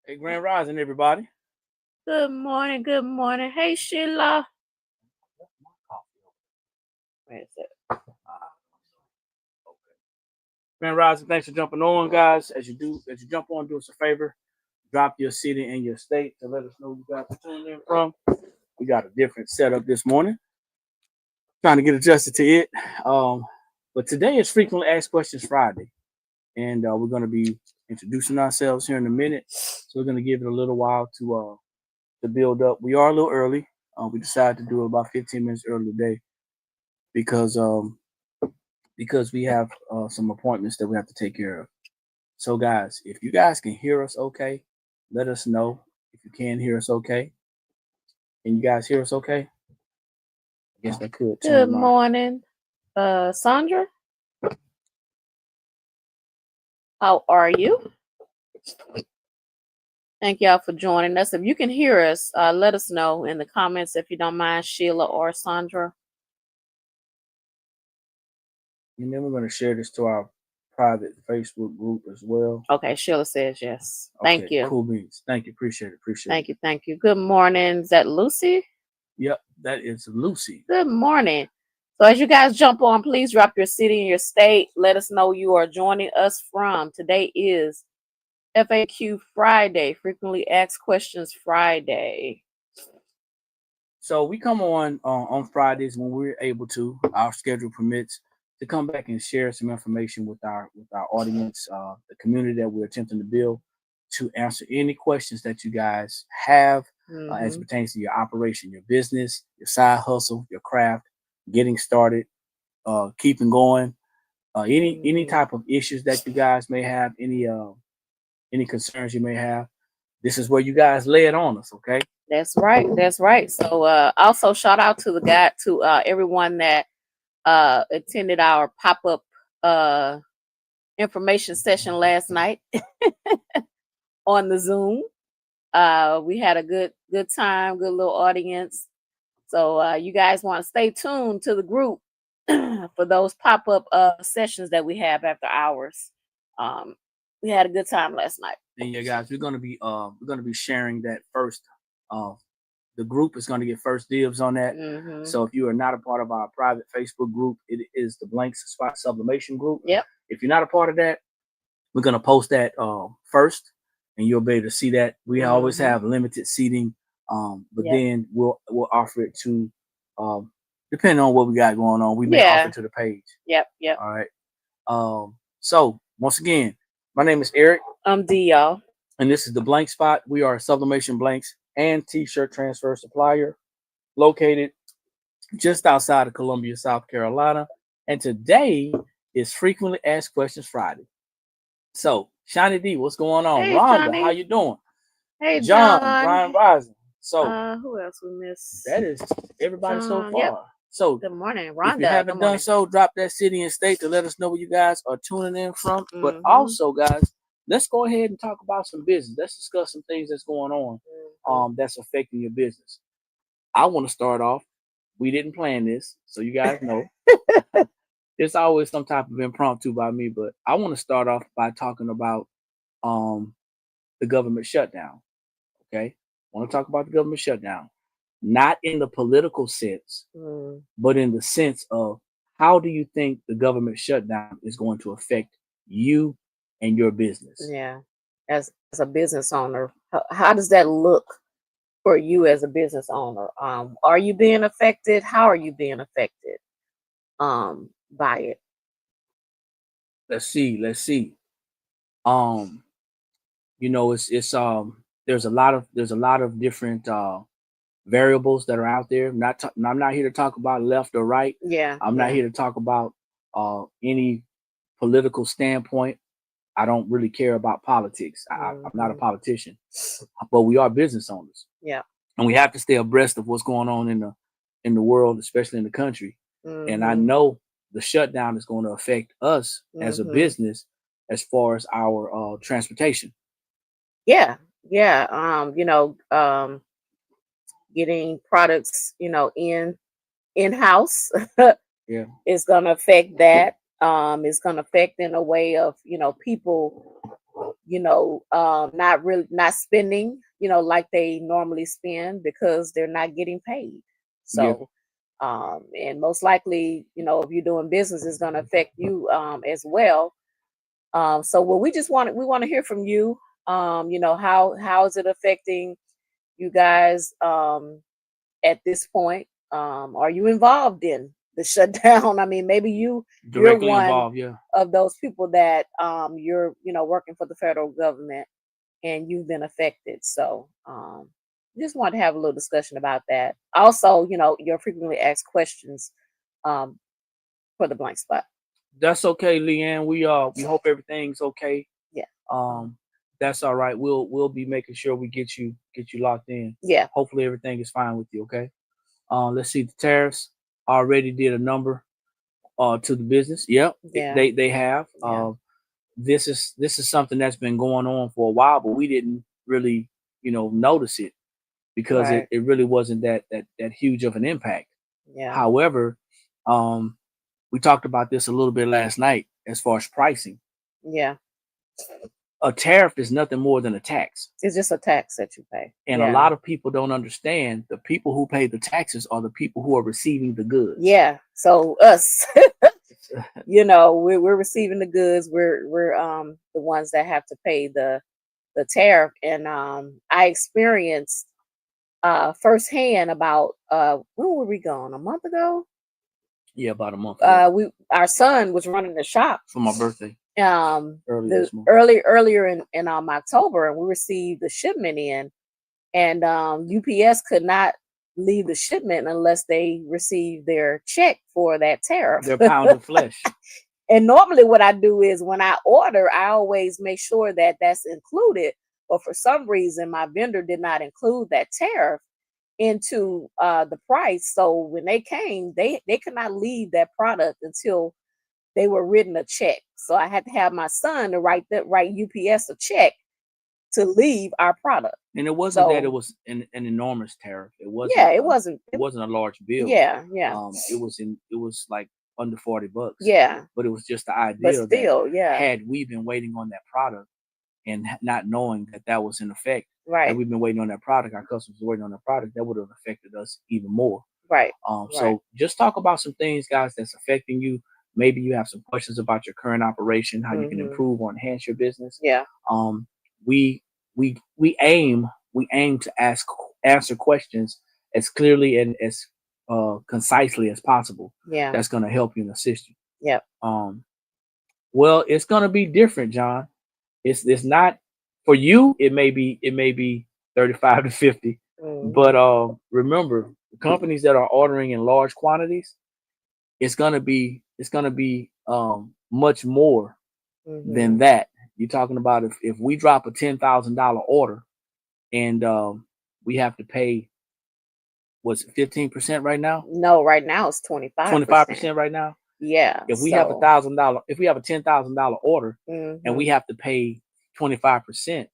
Hey, Grand Rising, everybody. Good morning. Good morning. Hey, Sheila. Where is it? Grand Rising, thanks for jumping on, guys. As you jump on, do us a favor. Drop your city and your state to let us know you guys are tuning in from. We got a different setup this morning. Trying to get adjusted to it. But today is Frequently Asked Questions Friday. And we're going to be introducing ourselves here in a minute. So we're going to give it a little while to build up. We are a little early. We decided to do it about 15 minutes early today because we have some appointments that we have to take care of. So, guys, if you guys can hear us okay, let us know. If you can hear us okay, can you guys hear us okay? I guess I could. Good morning, Sandra. How are you? Thank y'all for joining us. If you can hear us, let us know in the comments if you don't mind, Sheila or Sandra. And then we're going to share this to our private Facebook group as well. Okay, Sheila says yes. Thank you. Cool beans. Thank you. Appreciate it. Thank you. Good morning. Is that Lucy? Yep, that is Lucy. Good morning. So as you guys jump on, please drop your city and your state. Let us know you are joining us from. Today is FAQ Friday, Frequently Asked Questions Friday. So we come on Fridays when we're able to, our schedule permits, to come back and share some information with our audience, the community that we're attempting to build, to answer any questions that you guys have as it pertains to your operation, your business, your side hustle, your craft, getting started, keeping going, any type of issues that you guys may have, any concerns you may have. This is where you guys lay it on us, okay? That's right. So also shout out to everyone that attended our pop-up information session last night on the Zoom. We had a good time, good little audience. So you guys want to stay tuned to the group for those pop-up sessions that we have after hours. We had a good time last night. And yeah, guys, we're gonna be sharing that first. The group is gonna get first dibs on that. So if you are not a part of our private Facebook group, it is the Blank Spot Sublimation group. Yep. If you're not a part of that, we're gonna post that first, and you'll be able to see that. We always have limited seating, but then we'll offer it to, depending on what we got going on, we may offer it to the page. Yep. All right. So once again, my name is Eric. I'm D, y'all. And this is the Blank Spot. We are a sublimation blanks and t-shirt transfer supplier located just outside of Columbia, South Carolina. And today is Frequently Asked Questions Friday. So, Shiny D, what's going on? Hey, Rhonda, Johnny. how you doing? Hey, John, Brian Rising. So, who else we missed? that is everybody so far. Yep. So, good morning, Rhonda. If you haven't done so, drop that city and state to let us know where you guys are tuning in from. But also, guys, let's go ahead and talk about some business. Let's discuss some things that's going on that's affecting your business. I want to start off. We didn't plan this, so you guys know. There's always some type of impromptu by me, but I want to start off by talking about the government shutdown. Okay? I want to talk about the government shutdown. Not in the political sense, but in the sense of how do you think the government shutdown is going to affect you and your business? Yeah, as a business owner, how does that look for you as a business owner? Are you being affected? How are you being affected by it? Let's see. There's a lot of different variables that are out there. I'm not here to talk about left or right. Yeah. I'm not here to talk about any political standpoint. I don't really care about politics. I'm not a politician, but we are business owners. Yeah. And we have to stay abreast of what's going on in the world, especially in the country. And I know the shutdown is going to affect us as a business as far as our transportation. Yeah. Getting products, in-house. Yeah. It's going to affect that. It's going to affect in a way of, people not spending, like they normally spend because they're not getting paid. Yeah. So, and most likely, if you're doing business, it's going to affect you as well. So what we want to hear from you. How is it affecting you guys at this point? Are you involved in the shutdown? I mean, maybe you're Directly one involved. Yeah. of those people that you're working for the federal government and you've been affected. So just want to have a little discussion about that. Also, your frequently asked questions um, for the blank spot. That's okay, Leanne. We hope everything's okay. Yeah. That's all right. We'll be making sure we get you locked in. Yeah. Hopefully everything is fine with you. Okay. Let's see. The tariffs already did a number to the business. Yep. Yeah. They have. Yeah. This is something that's been going on for a while, but we didn't really notice it because Right. it really wasn't that huge of an impact. Yeah. However, we talked about this a little bit last night as far as pricing. Yeah. A tariff is nothing more than a tax. It's just a tax that you pay. And Yeah. a lot of people don't understand the people who pay the taxes are the people who are receiving the goods. Yeah. So us, we're receiving the goods. We're the ones that have to pay the tariff. And I experienced firsthand about when were we gone? A month ago? Yeah, about a month ago. Our son was running the shop for my birthday. Earlier in October, and we received the shipment in, and UPS could not leave the shipment unless they received their check for that tariff. Their pound of flesh. And normally what I do is when I order, I always make sure that that's included. But for some reason, my vendor did not include that tariff into the price. So when they came, they could not leave that product until they were written a check. So I had to have my son to write UPS a check to leave our product. And it wasn't that it was an enormous tariff. It wasn't. Yeah, it wasn't. It wasn't a large bill. Yeah. It was like under $40. Yeah. But it was just the idea but still, that had we been waiting on that product and not knowing that was in effect, right? And we've been waiting on that product. Our customers were waiting on that product. That would have affected us even more. Right. So just talk about some things, guys, that's affecting you. Maybe you have some questions about your current operation, how you can improve or enhance your business. Yeah. We aim to answer questions as clearly and as concisely as possible. Yeah. That's going to help you and assist you. Yep. Well, it's going to be different, John. It's not for you. It may be 35 to 50, but remember, the companies that are ordering in large quantities, it's going to be much more than that. You're talking about if we drop a $10,000 order and we have to pay, what's it, 15% right now? No, right now it's 25%. 25% right now. Yeah. If we have $1,000, if we have a $10,000 order and we have to pay 25%,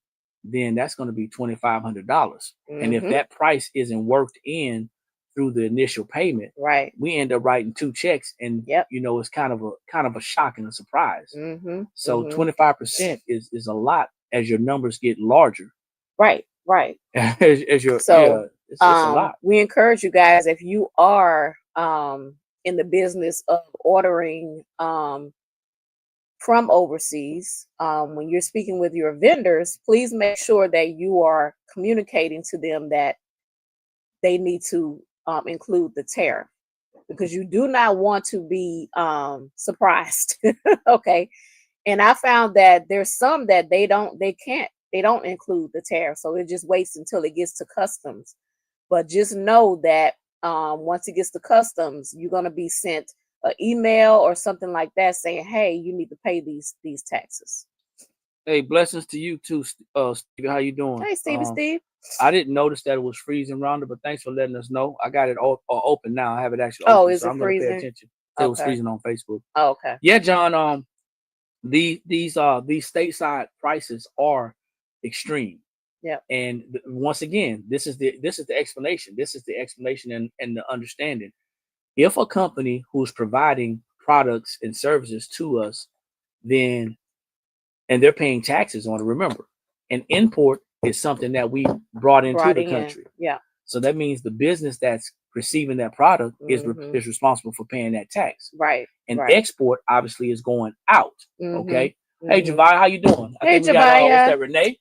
then that's going to be $2,500. And if that price isn't worked in through the initial payment, right, we end up writing 2 checks, and it's kind of a shock and a surprise. So 25% is a lot as your numbers get larger. Right. It's a lot. We encourage you guys, if you are in the business of ordering from overseas, when you're speaking with your vendors, please make sure that you are communicating to them that they need to include the tariff, because you do not want to be surprised. Okay. And I found that there's some that they don't include the tariff, so it just waits until it gets to customs. But just know that once it gets to customs, you're going to be sent an email or something like that saying, hey, you need to pay these taxes. Hey, blessings to you too, Stevie. How you doing? Hey, Steve. I didn't notice that it was freezing, Rhonda, but thanks for letting us know. I got it open now. I have it actually open. Oh, is it I'm freezing? Gonna pay attention. Okay. It was freezing on Facebook. Oh, okay. Yeah, John. These stateside prices are extreme. Yeah. And once again, this is the explanation. This is the explanation and the understanding. If a company who's providing products and services to us, then and they're paying taxes on it. Remember, an import is something that we brought into the country. Yeah. So that means the business that's receiving that product is responsible for paying that tax. Right. And export obviously is going out. Okay. Hey, Javai, how you doing? Hey, I think we got, what's that, Renee?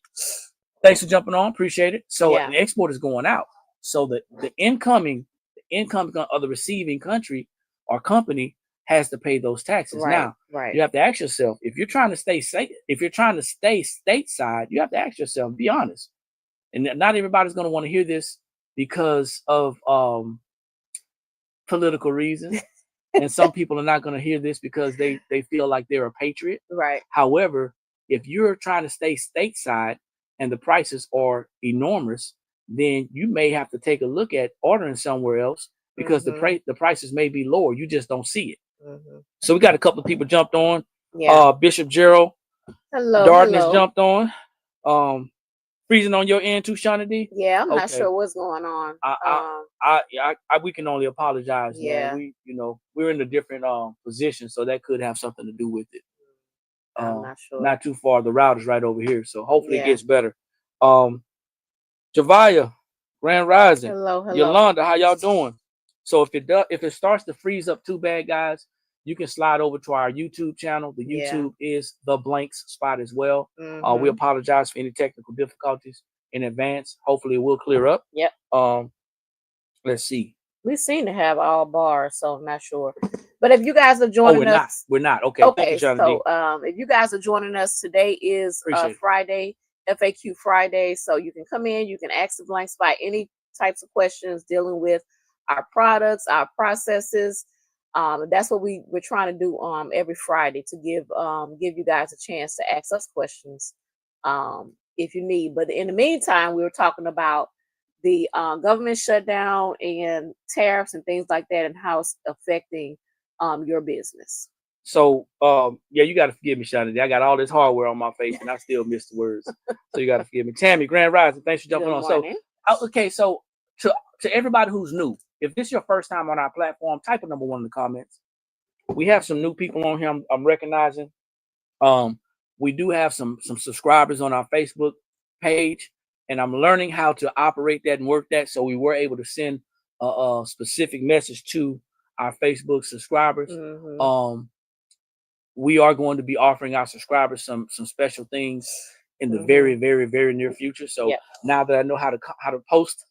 Thanks for jumping on. Appreciate it. So an export is going out. So the incoming of the receiving country or company has to pay those taxes. Now, you have to ask yourself, if you're trying to stay stateside, you have to ask yourself, be honest. And not everybody's going to want to hear this because of political reasons. And some people are not going to hear this because they feel like they're a patriot. Right. However, if you're trying to stay stateside and the prices are enormous, then you may have to take a look at ordering somewhere else because the prices may be lower. You just don't see it. So we got a couple of people jumped on. Yeah. Bishop Gerald. Hello. Darkness jumped on. Freezing on your end too, Shauna D? Yeah, I'm not sure what's going on. We can only apologize. Yeah. Man. We're in a different position, so that could have something to do with it. I'm not sure. Not too far. The route is right over here, so hopefully it gets better. Javaya, Grand Rising. Hello. Yolanda, how y'all doing? So if it starts to freeze up too bad, guys, you can slide over to our YouTube channel. The YouTube is The Blanks Spot as well. We apologize for any technical difficulties in advance. Hopefully it will clear up. Yep. Let's see. We seem to have all bars, so I'm not sure. But if you guys are joining us, we're not. Okay. Okay. So if you guys are joining us, today is Friday, FAQ Friday. So you can come in, you can ask the Blank Spot any types of questions dealing with our products, our processes. That's what we're trying to do every Friday, to give you guys a chance to ask us questions if you need. But in the meantime, we were talking about the government shutdown and tariffs and things like that, and how it's affecting your business. So you got to forgive me, Shauna. I got all this hardware on my face and I still miss the words. So you got to forgive me. Tammy, Grand Rising, thanks for jumping on. So so to everybody who's new, if this is your first time on our platform, type a number 1 in the comments. We have some new people on here I'm recognizing. We do have some subscribers on our Facebook page, and I'm learning how to operate that and work that. So we were able to send a specific message to our Facebook subscribers. We are going to be offering our subscribers some special things in the very, very, very near future. So now that I know how to post,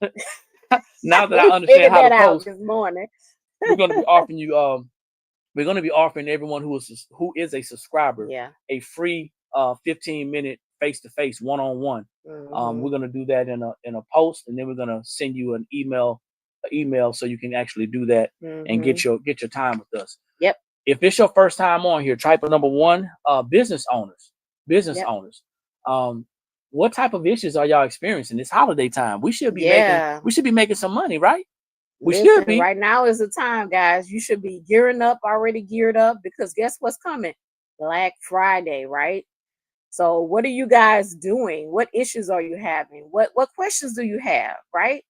now that I understand how to post this morning, we're going to be offering you. We're going to be offering everyone who is a subscriber a free 15-minute face-to-face one-on-one. We're going to do that in a post, and then we're going to send you an email so you can actually do that and get your time with us. Yep. If it's your first time on here, type a number 1. Business owners. What type of issues are y'all experiencing this holiday time? We should be making some money, right? We should be. Right now is the time, guys. You should be already geared up, because guess what's coming? Black Friday, right? So what are you guys doing? What issues are you having? What questions do you have, right?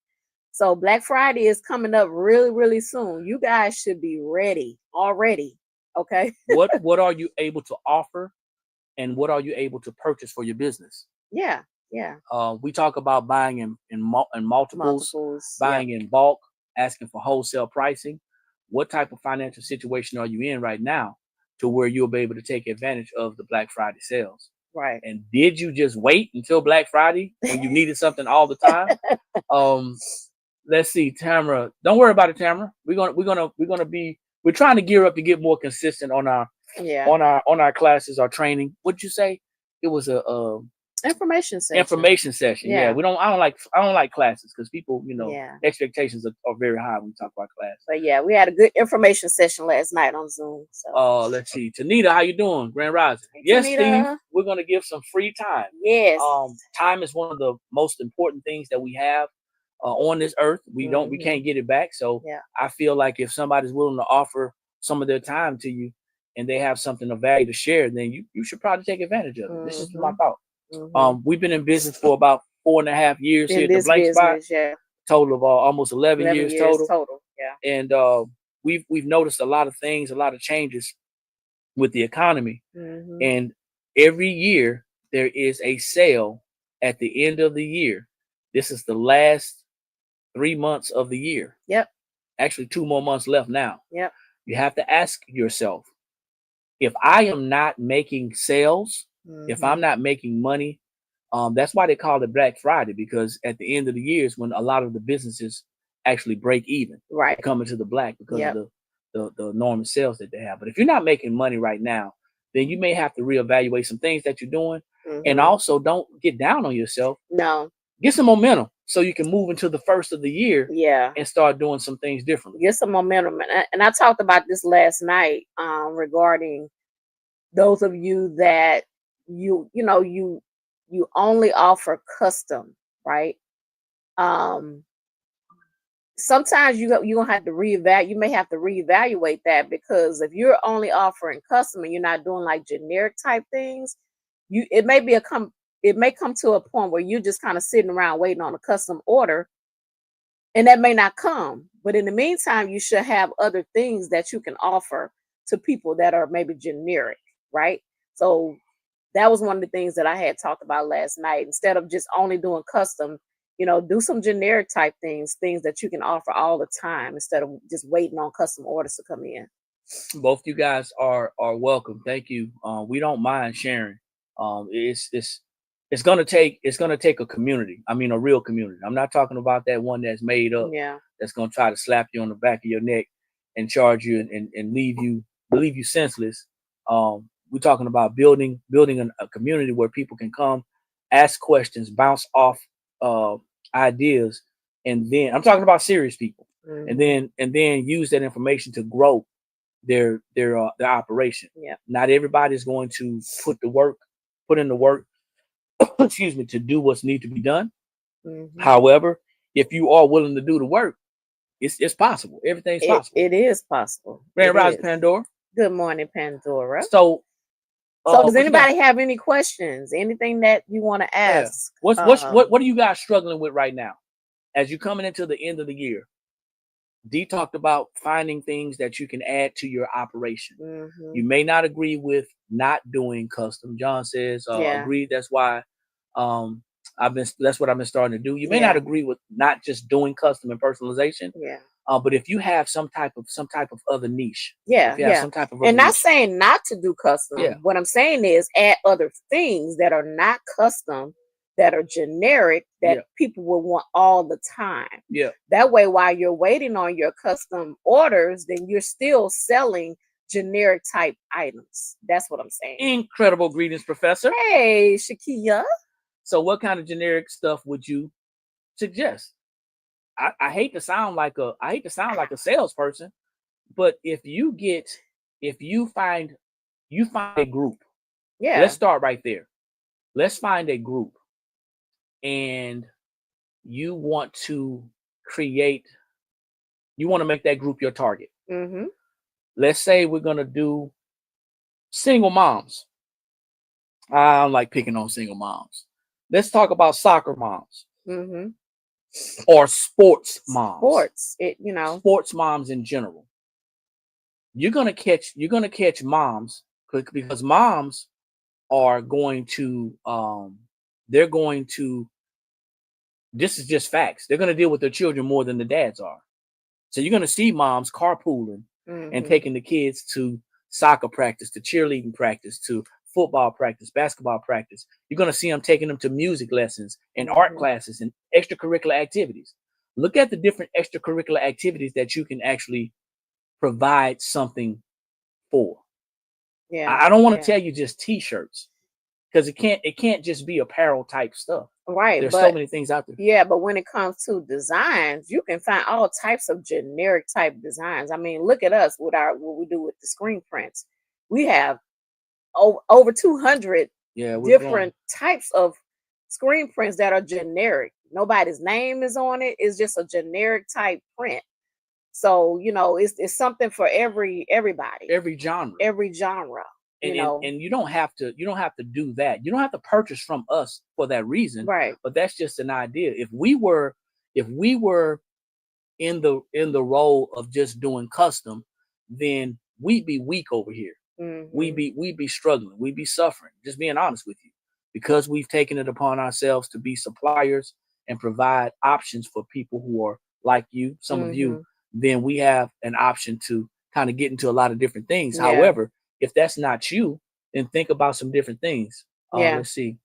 So Black Friday is coming up really, really soon. You guys should be ready already. Okay. What are you able to offer, and what are you able to purchase for your business? Yeah. We talk about buying in multiples, buying in bulk, asking for wholesale pricing. What type of financial situation are you in right now to where you'll be able to take advantage of the Black Friday sales? Right. And did you just wait until Black Friday when you needed something all the time? Let's see, Tamara. Don't worry about it, Tamara. We're trying to gear up to get more consistent on our classes, our training. What'd you say? It was a information session. Yeah. I don't like classes because people, expectations are very high when we talk about class. But yeah, we had a good information session last night on Zoom. So let's see. Tanita, how you doing? Grand Rising. Hey, yes, Tanita. Steve. We're gonna give some free time. Yes. Time is one of the most important things that we have on this earth. We can't get it back. So I feel like if somebody's willing to offer some of their time to you and they have something of value to share, then you should probably take advantage of it. This is my thought. We've been in business for about 4.5 years here at the Blank Spot. Total of almost 11 years total. Yeah. And we've noticed a lot of things, a lot of changes with the economy. And every year there is a sale at the end of the year. This is the last 3 months of the year. Yep. Actually, 2 more months left now. Yep. You have to ask yourself, if I am not making sales, if I'm not making money, that's why they call it Black Friday, because at the end of the year is when a lot of the businesses actually break even, Right. come into the black because Yep. of the enormous sales that they have. But if you're not making money right now, then you may have to reevaluate some things that you're doing, and also don't get down on yourself. No. Get some momentum so you can move into the first of the year Yeah. and start doing some things differently. Get some momentum. And I talked about this last night regarding those of you that you only offer custom, right? Sometimes you're gonna have to reevaluate. You may have to reevaluate that, because if you're only offering custom and you're not doing like generic type things, it may come to a point where you're just kind of sitting around waiting on a custom order, and that may not come. But in the meantime, you should have other things that you can offer to people that are maybe generic, right? So that was one of the things that I had talked about last night. Instead of just only doing custom, do some generic type things that you can offer all the time, instead of just waiting on custom orders to come in. Both you guys are welcome. Thank you. We don't mind sharing. It's gonna take a community. I mean, a real community. I'm not talking about that one that's made up. Yeah. That's gonna try to slap you on the back of your neck and charge you and leave you senseless. We're talking about building a community where people can come, ask questions, bounce off ideas, and then I'm talking about serious people, and then use that information to grow their operation. Yeah. Not everybody's going to put in the work, excuse me, to do what's need to be done. However, if you are willing to do the work, it's possible. Everything's possible. It is possible. Grand Rising Pandora. Good morning, Pandora. So does anybody have any questions? Anything that you want to ask? What are you guys struggling with right now as you're coming into the end of the year? Dee talked about finding things that you can add to your operation. You may not agree with not doing custom. John says, agreed. That's why that's what I've been starting to do. You may not agree with not just doing custom and personalization. Yeah. But if you have some type of other niche. Some type of and not saying not to do custom. Yeah. What I'm saying is add other things that are not custom, that are generic, that people will want all the time. Yeah. That way, while you're waiting on your custom orders, then you're still selling generic type items. That's what I'm saying. Incredible greetings, Professor. Hey, Shakia. So what kind of generic stuff would you suggest? I hate to sound like a salesperson, but if you find a group. Yeah. Let's start right there. Let's find a group, and you want to make that group your target. Let's say we're gonna do single moms. I don't like picking on single moms. Let's talk about soccer moms. Or sports moms. Sports moms in general. You're gonna catch moms because moms are going to this is just facts. They're gonna deal with their children more than the dads are. So you're gonna see moms carpooling and taking the kids to soccer practice, to cheerleading practice, to football practice, basketball practice. You're going to see them taking them to music lessons and art classes and extracurricular activities. Look at the different extracurricular activities that you can actually provide something for. Yeah. I don't want to tell you just t-shirts, because it can't just be apparel type stuff. Right. There's so many things out there. Yeah, but when it comes to designs, you can find all types of generic type designs. I mean, look at us with what we do with the screen prints. We have over 200 different types of screen prints that are generic. Nobody's name is on it. It's just a generic type print. So, it's something for everybody. Every genre. And you don't have to do that. You don't have to purchase from us for that reason. Right. But that's just an idea. If we were in the role of just doing custom, then we'd be weak over here. we be struggling, we be suffering. Just being honest with you, because we've taken it upon ourselves to be suppliers and provide options for people who are like you, some of you. Then we have an option to kind of get into a lot of different things. Yeah. However, if that's not you, then think about some different things. Let's see.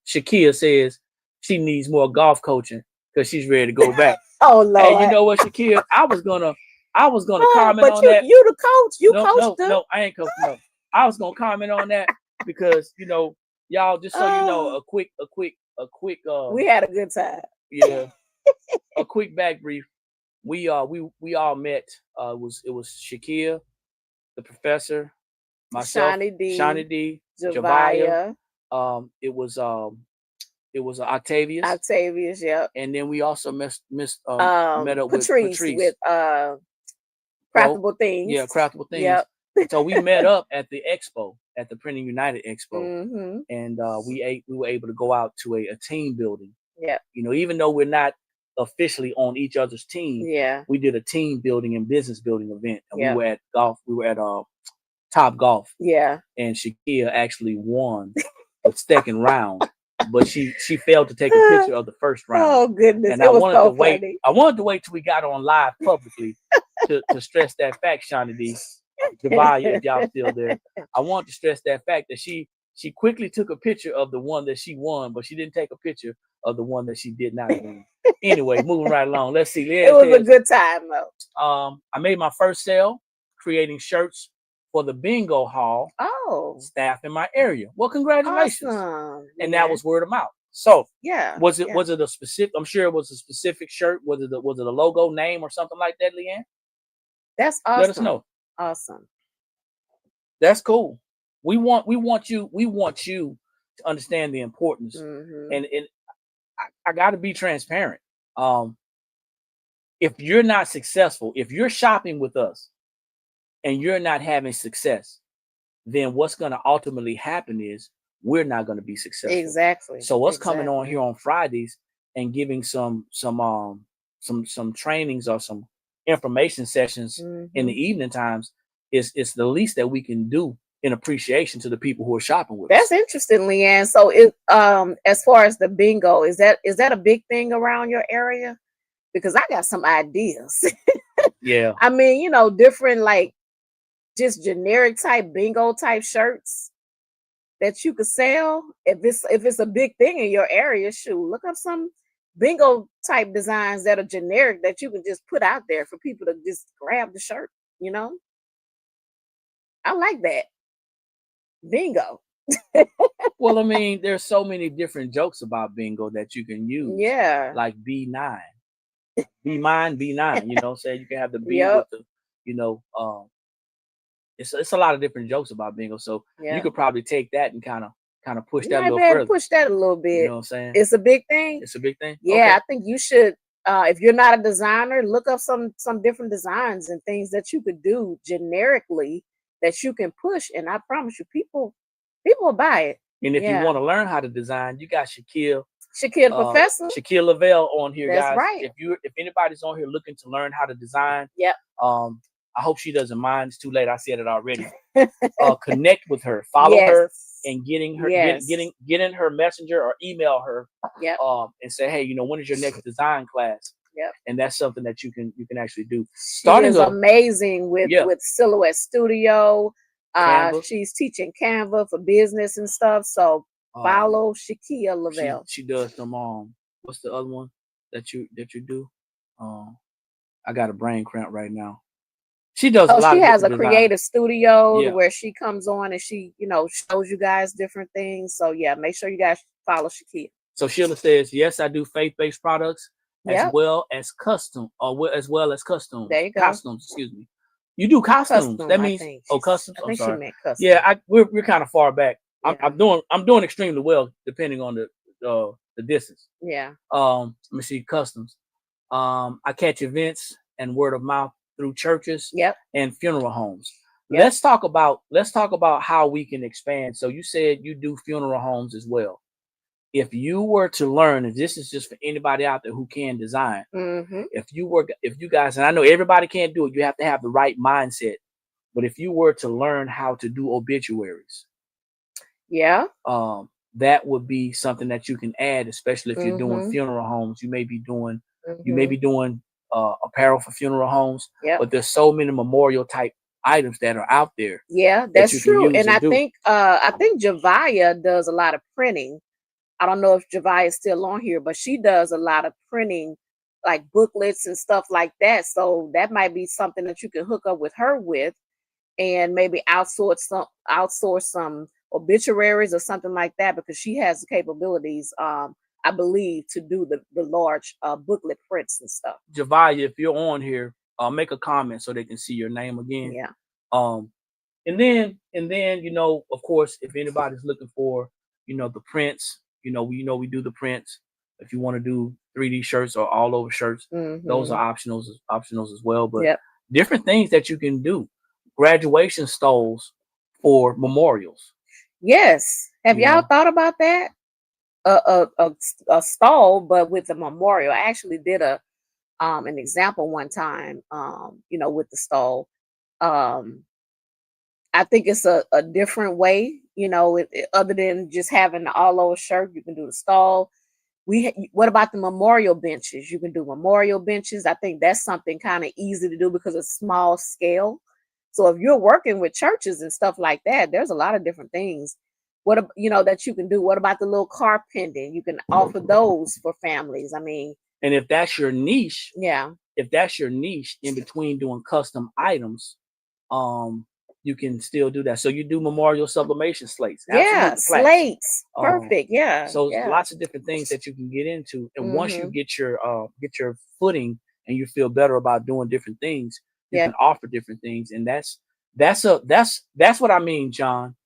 Shakia says she needs more golf coaching because she's ready to go back. Oh Lord. Hey, you know what, Shakia? I was gonna comment but on that. You the coach. You coached them. No, I ain't coaching. No, I was gonna comment on that because y'all, just so you know, a quick. We had a good time. Yeah, a quick back brief. We all met. It was Shakia, the professor, myself, Shawnee D, Javaya. It was Octavius. Octavius, yep. And then we also met up Patrice with Craftable Things. Yeah, Craftable Things. Yep. So we met up at the expo, at the Printing United Expo, and we were able to go out to a team building. Yeah. Even though we're not officially on each other's team, we did a team building and business building event, and we were at golf. We were at Top Golf. Yeah. And Shakia actually won the second round, but she failed to take a picture of the first round. Oh goodness! And I wanted to wait. I wanted to wait till we got on live publicly to stress that fact, Shawnee D. Javaya, if y'all still there. I want to stress that fact that she quickly took a picture of the one that she won, but she didn't take a picture of the one that she did not win. Anyway, moving right along. Let's see. It was a good time though. I made my first sale creating shirts for the bingo hall staff in my area. Well, congratulations. Awesome. And that was word of mouth. So was it was a specific? I'm sure it was a specific shirt. Was it a logo, name, or something like that, Leanne? That's awesome. Let us know. Awesome. That's cool. We want you to understand the importance. And I got to be transparent. If you're not successful, if you're shopping with us and you're not having success, then what's going to ultimately happen is we're not going to be successful. Exactly. So us coming on here on Fridays and giving some trainings or some information sessions in the evening times is the least that we can do in appreciation to the people who are shopping with us. That's interesting, Leanne. So as far as the bingo, is that a big thing around your area? Because I got some ideas. Yeah. I mean, different like just generic type bingo type shirts that you could sell. If it's a big thing in your area, shoot, look up some bingo type designs that are generic that you can just put out there for people to just grab the shirt. I like that. Bingo. Well, I mean, there's so many different jokes about bingo that you can use. Yeah. Like B9. Be mine, B9. Say you can have the B with the, it's a lot of different jokes about bingo. So you could probably take that and kind of push that a little further. Push that a little bit. You know what I'm saying? It's a big thing. It's a big thing. Yeah, okay. I think you should. If you're not a designer, look up some different designs and things that you could do generically that you can push, and I promise you, people will buy it. And if you want to learn how to design, you got Shakia the professor, Shakia Lavelle on here, That's guys. Right. If anybody's on here looking to learn how to design, I hope she doesn't mind. It's too late. I said it already. Connect with her, follow her, and getting her messenger or email her. And say, hey, when is your next design class? And that's something that you can actually do. She is amazing with Silhouette Studio. She's teaching Canva for business and stuff. So follow Shakia Lavelle. She does some what's the other one that you do? I got a brain cramp right now. She does a lot. She has a creative studio where she comes on and she, shows you guys different things. So make sure you guys follow Shakia. So Sheila says, yes, I do faith-based products as well as custom, as well as costumes. There you go. Costumes, excuse me. You do costumes. That means customs. I think she meant customs. Yeah, we're kind of far back. I'm doing extremely well depending on the distance. Yeah. Let me see, customs. I catch events and word of mouth through churches and funeral homes. Let's talk about how we can expand. So you said you do funeral homes as well. If you were to learn, and this is just for anybody out there who can design, if you guys, and I know everybody can't do it, you have to have the right mindset. But if you were to learn how to do obituaries, Yeah. that would be something that you can add, especially if you're doing Mm-hmm. funeral homes. You may be doing Mm-hmm. apparel for funeral homes, Yep. but there's so many memorial type items that are out there Yeah, that that's you can true. use And and do. I think Javia does a lot of printing. I don't know if Javia is still on here, but she does a lot of printing, like booklets and stuff like that. So that might be something that you can hook up with her with, and maybe outsource some obituaries or something like that, because she has the capabilities, I believe, to do the large booklet prints and stuff. Javaya, if you're on here, make a comment so they can see your name again. Yeah. Um, and then of course, if anybody's looking for the prints, we do the prints. If you want to do 3D shirts or all over shirts, those Mm-hmm. are optionals as well. But Yep. different things that you can do, graduation stoles for memorials. Yes. Have You y'all know, thought about that? A stall, but with a memorial. I actually did an example one time, with the stall. Um, I think it's a different way, other than just having the all over shirt. You can do the stall. What about the memorial benches? You can do memorial benches. I think that's something kind of easy to do because it's small scale. So if you're working with churches and stuff like that, there's a lot of different things. That you can do. What about the little car pendant? You can offer those for families. I mean, and if that's your niche, yeah. in between doing custom items, um, you can still do that. So you do memorial sublimation slates, Yeah, absolutely plaques. slates. Perfect. Yeah. So Yeah. lots of different things that you can get into, and once you Mhm. get your footing and you feel better about doing different things, you Yeah. can offer different things, and that's what I mean, John.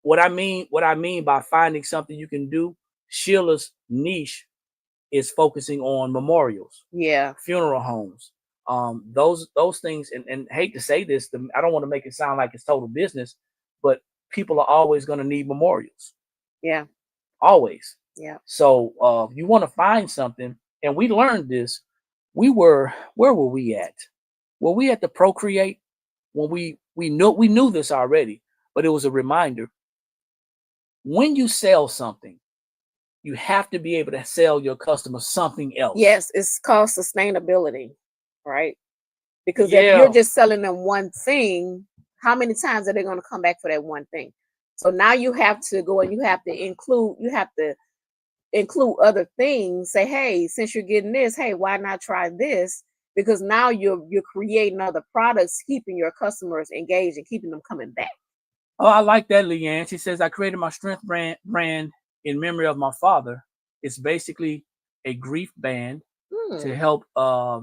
What I mean by finding something you can do. Sheila's niche is focusing on memorials, Yeah. funeral homes, those things. And hate to say this, I don't want to make it sound like it's total business, but people are always going to need memorials, Yeah. always. Yeah. So you want to find something, and we learned this. Where were we at? Were we at the Procreate when we knew this already, but it was a reminder. When you sell something, you have to be able to sell your customers something else. Yes, it's called sustainability, right? Because if you're Yeah. just selling them one thing, how many times are they going to come back for that one thing? So now you have to go and you have to include other things. Say, hey, since you're getting this, hey, why not try this? Because now you're creating other products, keeping your customers engaged and keeping them coming back. Oh, I like that, Leanne. She says, I created my strength brand in memory of my father. It's basically a grief band to Hmm. help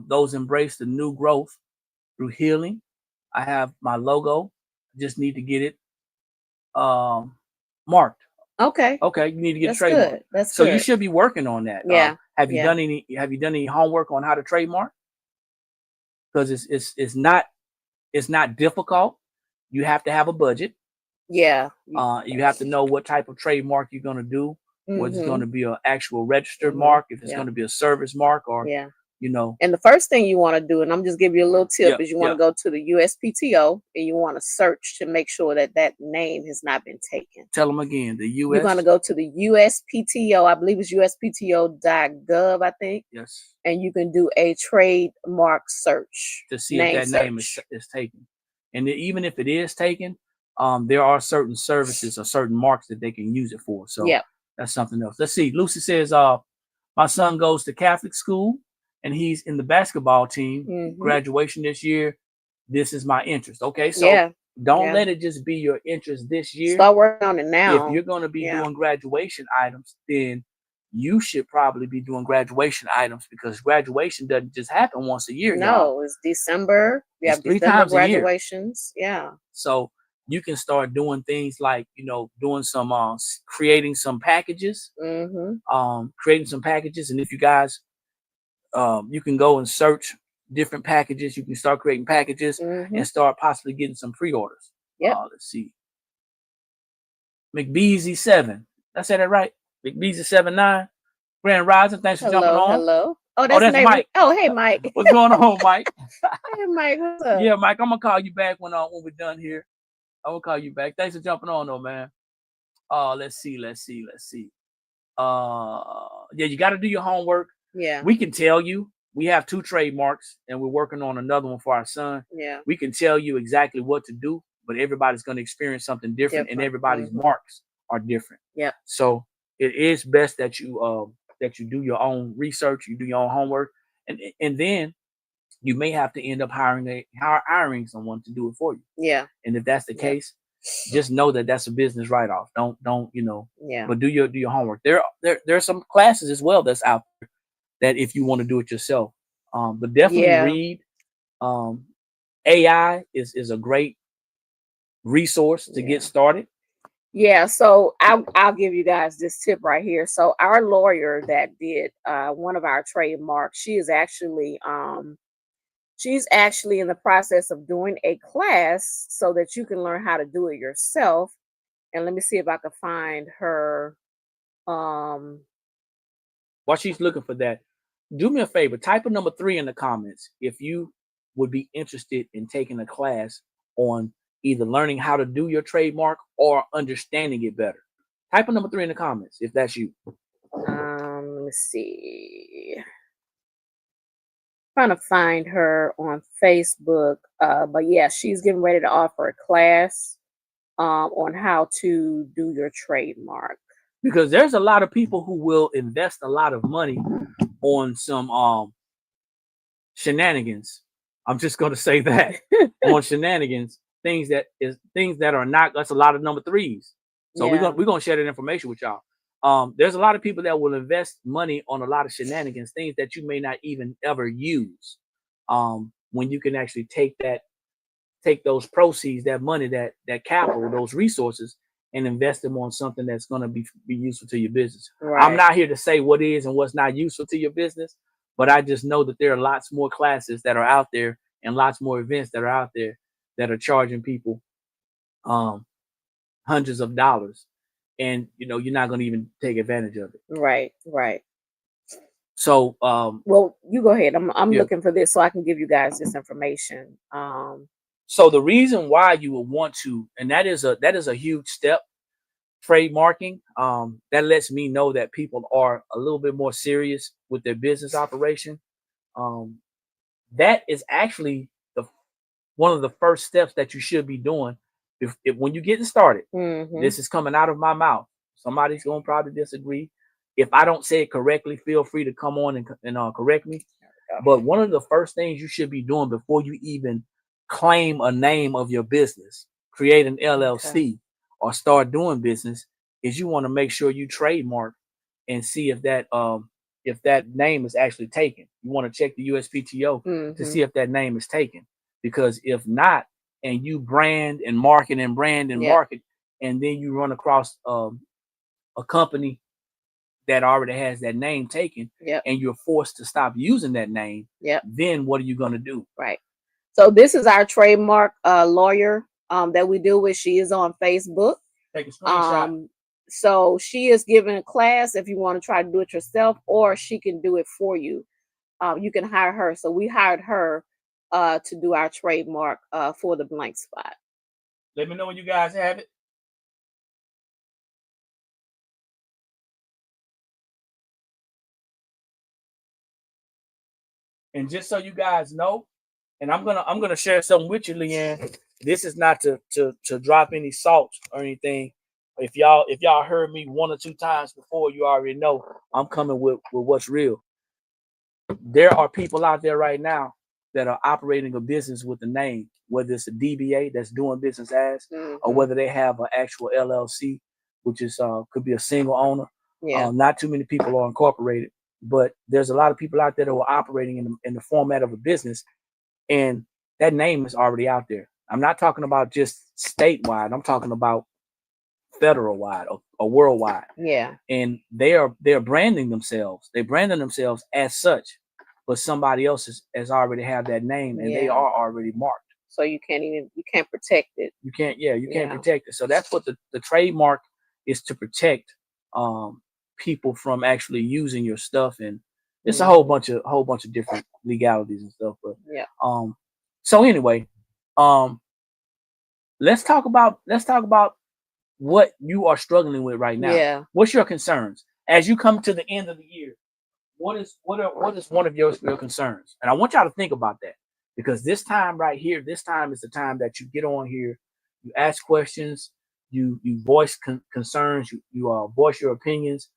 those embrace the new growth through healing. I have my logo. Just need to get it um, marked. Okay, Okay, you need to get a that's trademark. good. That's So you good. should be working on that. Yeah, Have you yeah, done any homework on how to trademark? Because it's not difficult. You have to have a budget. yeah. You have to know what type of trademark you're going to do. Whether it's going Mm-hmm. to be an actual registered Mm-hmm. mark, if it's Yeah, going to be a service mark, or yeah. you know, And the first thing you want to do, and I'm just giving you a little tip, yeah, is you want yeah. to go to the USPTO and you want to search to make sure that that name has not been taken. Tell them again. The You're going to U.S. go to the USPTO, I believe it's uspto.gov, I think, Yes, and you can do a trademark search, to see if name that name is search. is taken, and even if it is taken, there are certain services or certain marks that they can use it for. So Yep. that's something else. Let's see. Lucy says, my son goes to Catholic school and he's in the basketball team. Mm-hmm. Graduation this year. This is my interest. Okay, so Yeah. don't Yeah. let it just be your interest this year. Start working on it If now. you're going to be Yeah. doing graduation items, then you should probably be doing graduation items, because graduation doesn't just happen once a year, y'all. No, it's December. We It's have three December times a year. graduations. Yeah. So you can start doing things like, doing some creating some packages, Mm-hmm. and if you guys, you can go and search different packages. You can start creating packages Mm-hmm. and start possibly getting some pre-orders. Yep. Let's see. McBeezy7. Did I say that right? McBeezy 79. Grand Rising, thanks for jumping Hello. on. Hello. Oh, Oh, that's the that's name. Mike. Oh, hey, Mike. What's going on, Mike? Hey, Mike. What's up? Yeah, Mike, I'm gonna call you back when we're done here. I will call you back. Thanks for jumping on, though, man. Let's see. Yeah, you got to do your homework. Yeah. We can tell you. We have 2 trademarks, and we're working on another one for our son. Yeah. We can tell you exactly what to do, but everybody's going to experience something different, and everybody's marks are different. Yeah. So it is best that you do your own research, you do your own homework, and then you may have to end up hiring someone to do it for you. Yeah. And if that's the case, just know that that's a business write-off. Don't Yeah. But do your homework. There are some classes as well that's out there that if you want to do it yourself. But definitely read. AI is a great resource to get started. Yeah, so I'll give you guys this tip right here. So our lawyer that did one of our trademarks, she's actually in the process of doing a class so that you can learn how to do it yourself. And let me see if I can find her. While she's looking for that, do me a favor, type a number 3 in the comments if you would be interested in taking a class on either learning how to do your trademark or understanding it better. Type a number 3 in the comments if that's you. Let me see. Trying to find her on Facebook. But yeah, she's getting ready to offer a class on how to do your trademark. Because there's a lot of people who will invest a lot of money on some shenanigans. I'm just going to say that on shenanigans, things that are not. That's a lot of number 3s. So we're gonna share that information with y'all. There's a lot of people that will invest money on a lot of shenanigans, things that you may not even ever use. When you can actually take those proceeds, that money, that capital, those resources, and invest them on something that's going to be useful to your business. Right. I'm not here to say what is and what's not useful to your business, but I just know that there are lots more classes that are out there and lots more events that are out there that are charging people hundreds of dollars, and you're not going to even take advantage of it. Right. So well, you go ahead. I'm looking for this so I can give you guys this information. So the reason why you would want to, and that is a huge step, trademarking, that lets me know that people are a little bit more serious with their business operation. That is actually one of the first steps that you should be doing if when you're getting started. This is coming out of my mouth. Somebody's gonna probably disagree. If I don't say it correctly, feel free to come on and correct me. But one of the first things you should be doing before you even claim a name of your business, create an LLC, or start doing business, is you want to make sure you trademark and see if that name is actually taken. You want to check the USPTO to see if that name is taken, because if not, and you brand and market and market, and then you run across a company that already has that name taken, and you're forced to stop using that name, then what are you going to do? Right. So this is our trademark lawyer that we deal with. She is on Facebook. Take a screenshot. So she is giving a class if you want to try to do it yourself, or she can do it for you. You can hire her. So we hired her to do our trademark for the blank spot. Let me know when you guys have it. And just so you guys know, and I'm gonna share something with you, Leanne. This is not to drop any salt or anything. If y'all heard me 1 or 2 times before, you already know I'm coming with what's real. There are people out there right now that are operating a business with a name, whether it's a DBA that's doing business as, or whether they have an actual LLC, which is could be a single owner. Not too many people are incorporated, but there's a lot of people out there that are operating in the format of a business, and that name is already out there. I'm not talking about just statewide. I'm talking about federal wide or worldwide. And they're branding themselves. They're branding themselves as such, but somebody else has already have that name, and they are already marked. So you can't protect it. You can't protect it. So that's what the trademark is, to protect people from actually using your stuff and It's a whole bunch of different legalities and stuff. But Yeah. So anyway, let's talk about what you are struggling with right now. Yeah. What's your concerns as you come to the end of the year? What is one of your concerns? And I want y'all to think about that, because this time right here, this time is the time that you get on here, you ask questions, you voice concerns, you voice your opinions.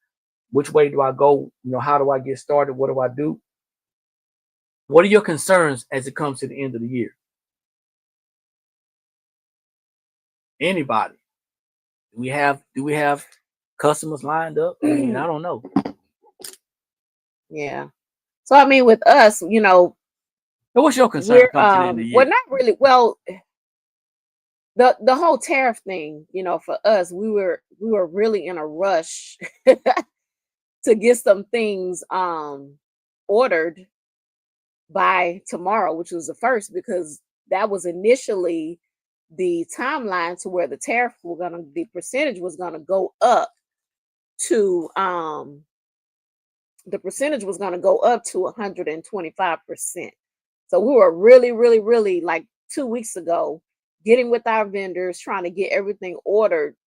Which way do I go? How do I get started? What do I do? What are your concerns as it comes to the end of the year? Anybody? Do we have customers lined up? I mean, I don't know. Yeah. So I mean, with us, But what's your concern comes to the end of the year? well, not really. Well, the whole tariff thing, for us, we were really in a rush to get some things ordered by tomorrow, which was the first, because that was initially the timeline to where the percentage was gonna go up to the percentage was gonna go up to 125%. So we were really, really, really, like 2 weeks ago, getting with our vendors, trying to get everything ordered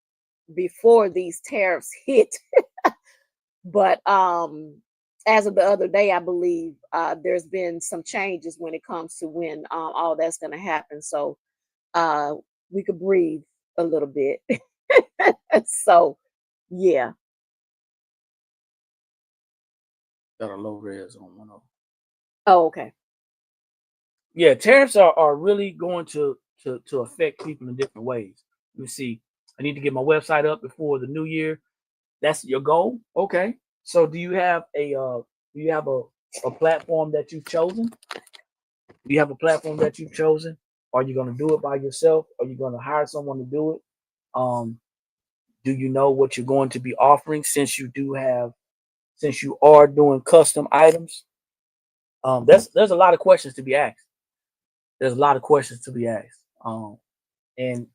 before these tariffs hit. But as of the other day, I believe there's been some changes when it comes to when all that's going to happen. So we could breathe a little bit. So, yeah. Got a low res on one of them. Oh, okay. Yeah, tariffs are really going to affect people in different ways. Let me see. I need to get my website up before the new year. That's your goal? Okay. So do you have a platform that you've chosen? Do you have a platform that you've chosen? Are you going to do it by yourself? Are you going to hire someone to do it? Do you know what you're going to be offering, since you are doing custom items? There's a lot of questions to be asked. There's a lot of questions to be asked. And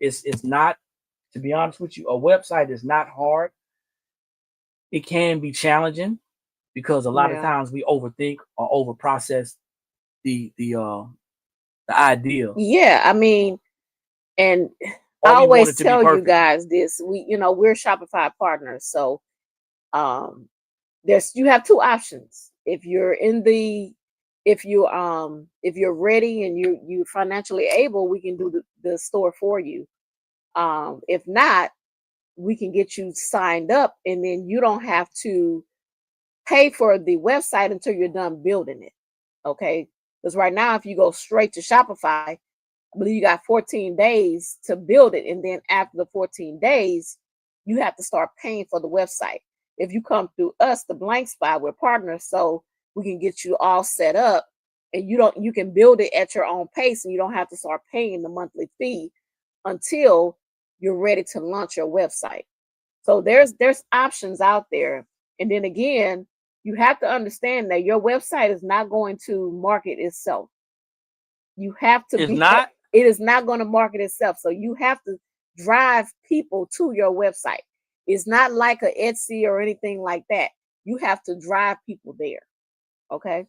it's not, to be honest with you, a website is not hard. It can be challenging because a lot of times we overthink or overprocess the idea. Yeah, I mean, and I Or we want always it to be tell you perfect. guys this. We're Shopify partners, so you have two options. If you're ready and you financially able, we can do the store for you. If not, we can get you signed up, and then you don't have to pay for the website until you're done building it. Okay, because right now, if you go straight to Shopify, I believe you got 14 days to build it, and then after the 14 days, you have to start paying for the website. If you come through us, the Blank Spot, we're partners, so we can get you all set up, and you can build it at your own pace, and you don't have to start paying the monthly fee until you're ready to launch your website. So there's options out there. And then again, you have to understand that your website is not going to market itself. You have to it is not going to market itself. So you have to drive people to your website. It's not like a Etsy or anything like that. You have to drive people there. Okay.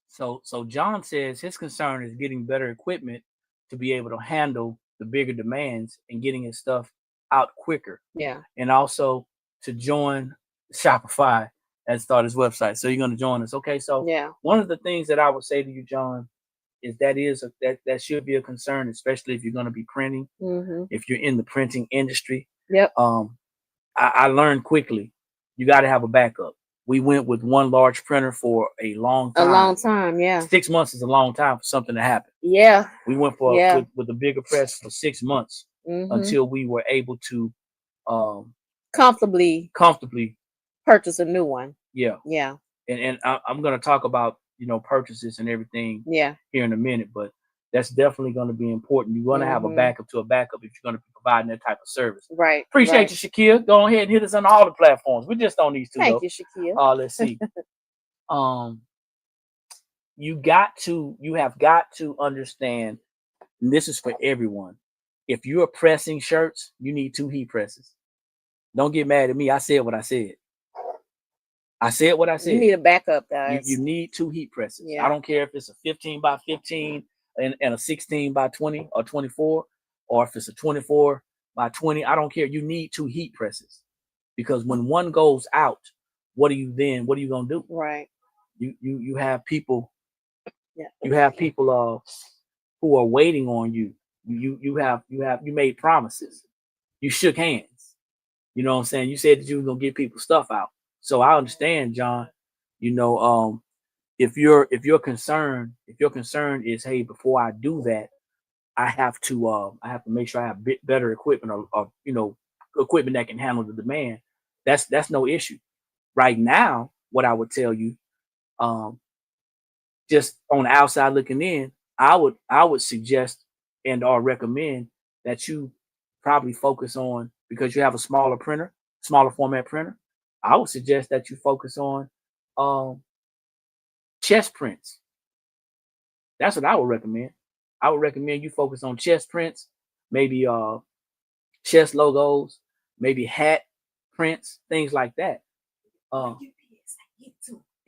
So John says his concern is getting better equipment to be able to handle the bigger demands and getting his stuff out quicker. Yeah. And also to join Shopify and start his website. So you're going to join us. Okay. So one of the things that I would say to you, John, is that should be a concern, especially if you're going to be printing, if you're in the printing industry. Yep. I learned quickly, you got to have a backup. We went with one large printer for a long time. A long time, yeah. 6 months is a long time for something to happen. Yeah. We went with a bigger press for 6 months until we were able to comfortably purchase a new one. Yeah. Yeah. And I'm going to talk about purchases and everything here in a minute, but that's definitely going to be important. You're going to have a backup to a backup if you're going to be providing that type of service. Right. Appreciate you, Shakia. Go ahead and hit us on all the platforms. We're just on these two. Thank you, Shakia. Let's see. You have got to understand, and this is for everyone. If you are pressing shirts, you need 2 heat presses. Don't get mad at me. I said what I said. I said what I said. You need a backup, guys. You need 2 heat presses. Yeah. I don't care if it's a 15 by 15 and a 16 by 20 or 24, or if it's a 24 by 20. I don't care. You need 2 heat presses, because when one goes out, what are you gonna do? Right. You have people. Yeah. You have people who are waiting on you. You made promises. You shook hands. You know what I'm saying? You said that you were gonna get people stuff out. So I understand, John. You know, if your concern is, hey, before I do that, I have to make sure I have better equipment, or equipment that can handle the demand. That's no issue. Right now, what I would tell you, just on the outside looking in, I would suggest and or recommend that you probably focus on, because you have a smaller format printer. I would suggest that you focus on chest prints. That's what I would recommend. I would recommend you focus on chest prints, maybe chest logos, maybe hat prints, things like that.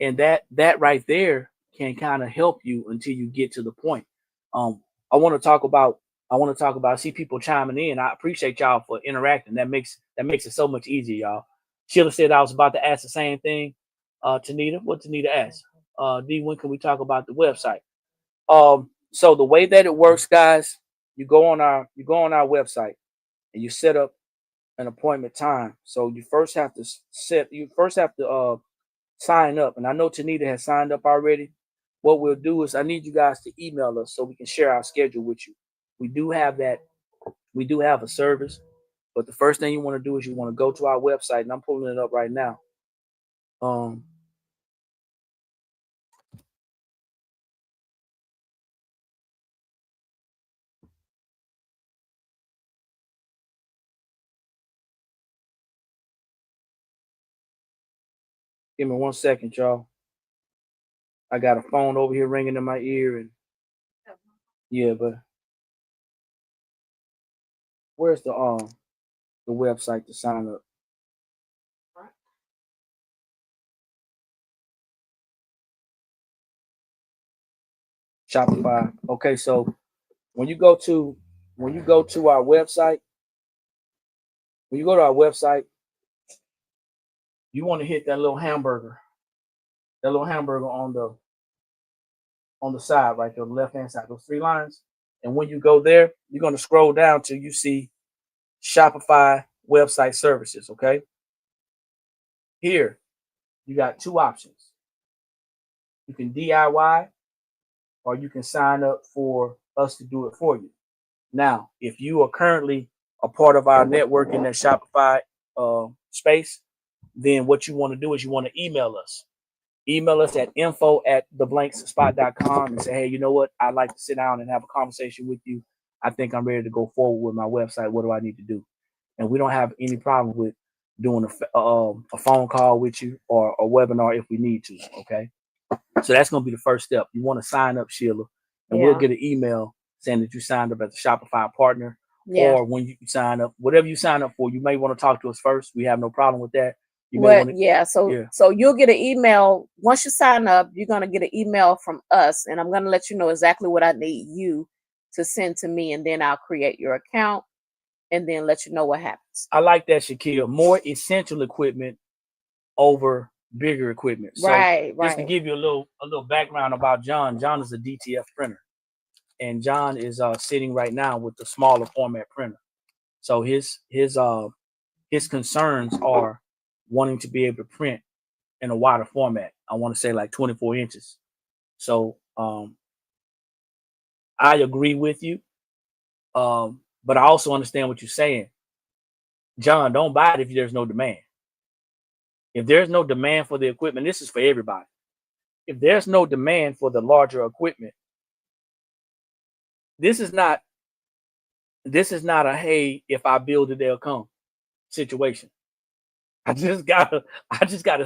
And that right there can kind of help you until you get to the point. I want to talk about. I see people chiming in. I appreciate y'all for interacting. That makes it so much easier, y'all. Sheila said I was about to ask the same thing. Tanita, what Tanita asked? D, when can we talk about the website? So the way that it works, guys, you go on our website and you set up an appointment time. So you first have to sign up. And I know Tanita has signed up already. What we'll do is I need you guys to email us so we can share our schedule with you. We do have that. We do have a service, but the first thing you want to do is you want to go to our website, and I'm pulling it up right now. Give me 1 second, y'all. I got a phone over here ringing in my ear, and yeah, but where's the website to sign up? Shopify. Okay, so when you go to our website, you want to hit that little hamburger on the side right there, the left hand side, those 3 lines. And when you go there, you're going to scroll down till you see Shopify website services. Okay. Here, you got 2 options. You can DIY, or you can sign up for us to do it for you. Now, if you are currently a part of our network in that Shopify space, then what you want to do is you want to email us. Email us at info@theblankspot.com and say, hey, you know what? I'd like to sit down and have a conversation with you. I think I'm ready to go forward with my website. What do I need to do? And we don't have any problem with doing a phone call with you or a webinar if we need to. Okay. So that's going to be the first step. You want to sign up, Sheila, and we'll get an email saying that you signed up as a Shopify partner. Or when you sign up, whatever you sign up for, you may want to talk to us first. We have no problem with that. So you'll get an email once you sign up. You're gonna get an email from us, and I'm gonna let you know exactly what I need you to send to me, and then I'll create your account and then let you know what happens. I like that, Shaquille. More essential equipment over bigger equipment. So just to give you a little background about John. John is a DTF printer, and John is sitting right now with the smaller format printer. So his concerns are wanting to be able to print in a wider format. I want to say like 24 inches. So I agree with you. But I also understand what you're saying. John, don't buy it if there's no demand. If there's no demand for the equipment, this is for everybody. If there's no demand for the larger equipment, this is not a, hey, if I build it, they'll come situation. I just gotta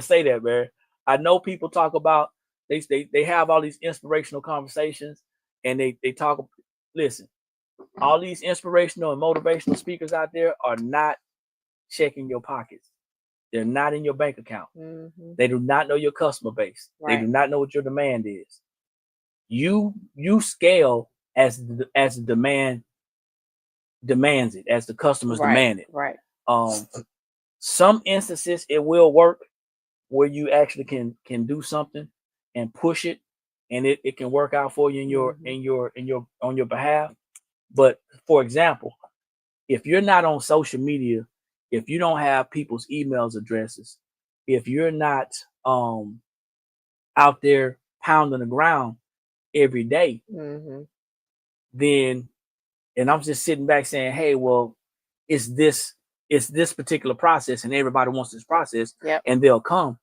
say that, man. I know people talk about they have all these inspirational conversations, and they talk. Listen, all these inspirational and motivational speakers out there are not checking your pockets. They're not in your bank account. Mm-hmm. They do not know your customer base. Right. They do not know what your demand is. You scale as the demand demands it, as the customers demand it. Right. Some instances it will work where you actually can do something and push it, and it can work out for you on your behalf. But for example, if you're not on social media, if you don't have people's emails addresses, if you're not out there pounding the ground every day, Mm-hmm. then, and I'm just sitting back saying, hey, well, it's this particular process and everybody wants this process, Yep. and they'll come.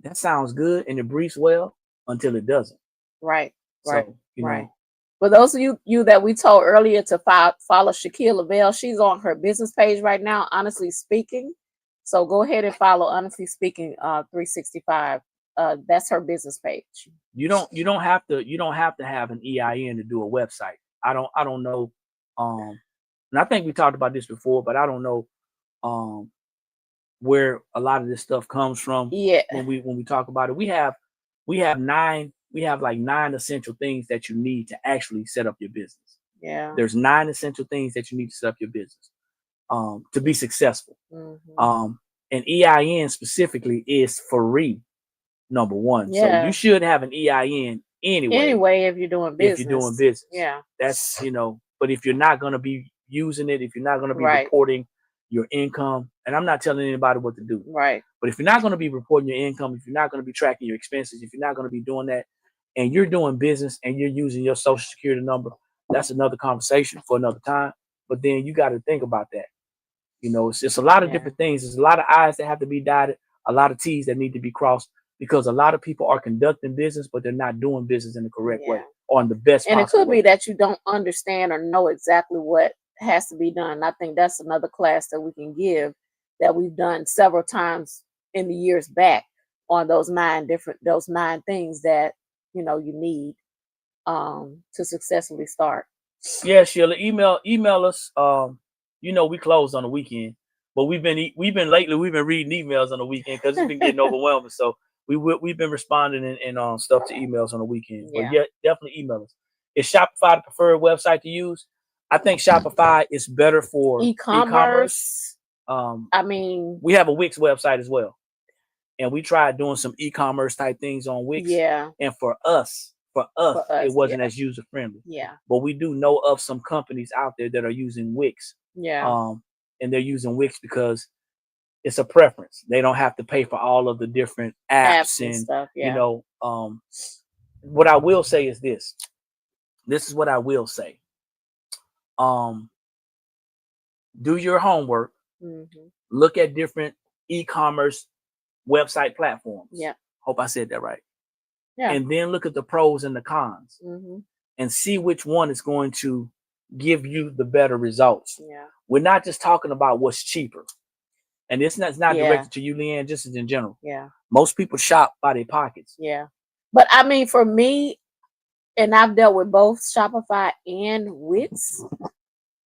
That sounds good and it briefs well until it doesn't. Right. So, you know. For those of you that we told earlier to follow Shaquille Lavelle, she's on her business page right now, Honestly Speaking. So go ahead and follow Honestly Speaking 365. That's her business page. You don't have to have an EIN to do a website. I don't know. And I think we talked about this before, but I don't know where a lot of this stuff comes from. Yeah. When we talk about it, we have like 9 essential things that you need to actually set up your business. Yeah. There's 9 essential things that you need to set up your business to be successful. Mm-hmm. And EIN specifically is free, number one. Yeah. So you should have an EIN anyway if you're doing business. Yeah. That's, but if you're not going to be using it, if you're not going to be Right. reporting your income, and I'm not telling anybody what to do. Right. But if you're not going to be reporting your income, if you're not going to be tracking your expenses, if you're not going to be doing that, and you're doing business and you're using your social security number, that's another conversation for another time. But then you got to think about that. It's just a lot of different things. There's a lot of I's that have to be dotted, a lot of T's that need to be crossed, because a lot of people are conducting business, but they're not doing business in the correct way or in the best possible way. And it could be that you don't understand or know exactly what has to be done. I think that's another class that we can give that we've done several times in the years back on those 9 things that you need to successfully start. Yeah, Sheila, email us. We closed on the weekend, but we've been reading emails on the weekend because it's been getting overwhelming. So we've been responding and stuff to emails on the weekend. Yeah. But yeah, definitely email us. Is Shopify the preferred website to use? I think Shopify is better for e-commerce. We have a Wix website as well, and we tried doing some e-commerce type things on Wix. Yeah. And for us, it wasn't as user friendly. Yeah. But we do know of some companies out there that are using Wix. Yeah. And they're using Wix because it's a preference. They don't have to pay for all of the different apps and stuff. Yeah. What I will say is this. This is what I will say. Do your homework. Mm-hmm. Look at different e-commerce website platforms. Yeah. Hope I said that right. Yeah. And then look at the pros and the cons. Mm-hmm. And see which one is going to give you the better results. Yeah. We're not just talking about what's cheaper. And it's not directed to you, Leanne, just in general. Yeah. Most people shop by their pockets. Yeah. But I mean, for me, and I've dealt with both Shopify and Wix,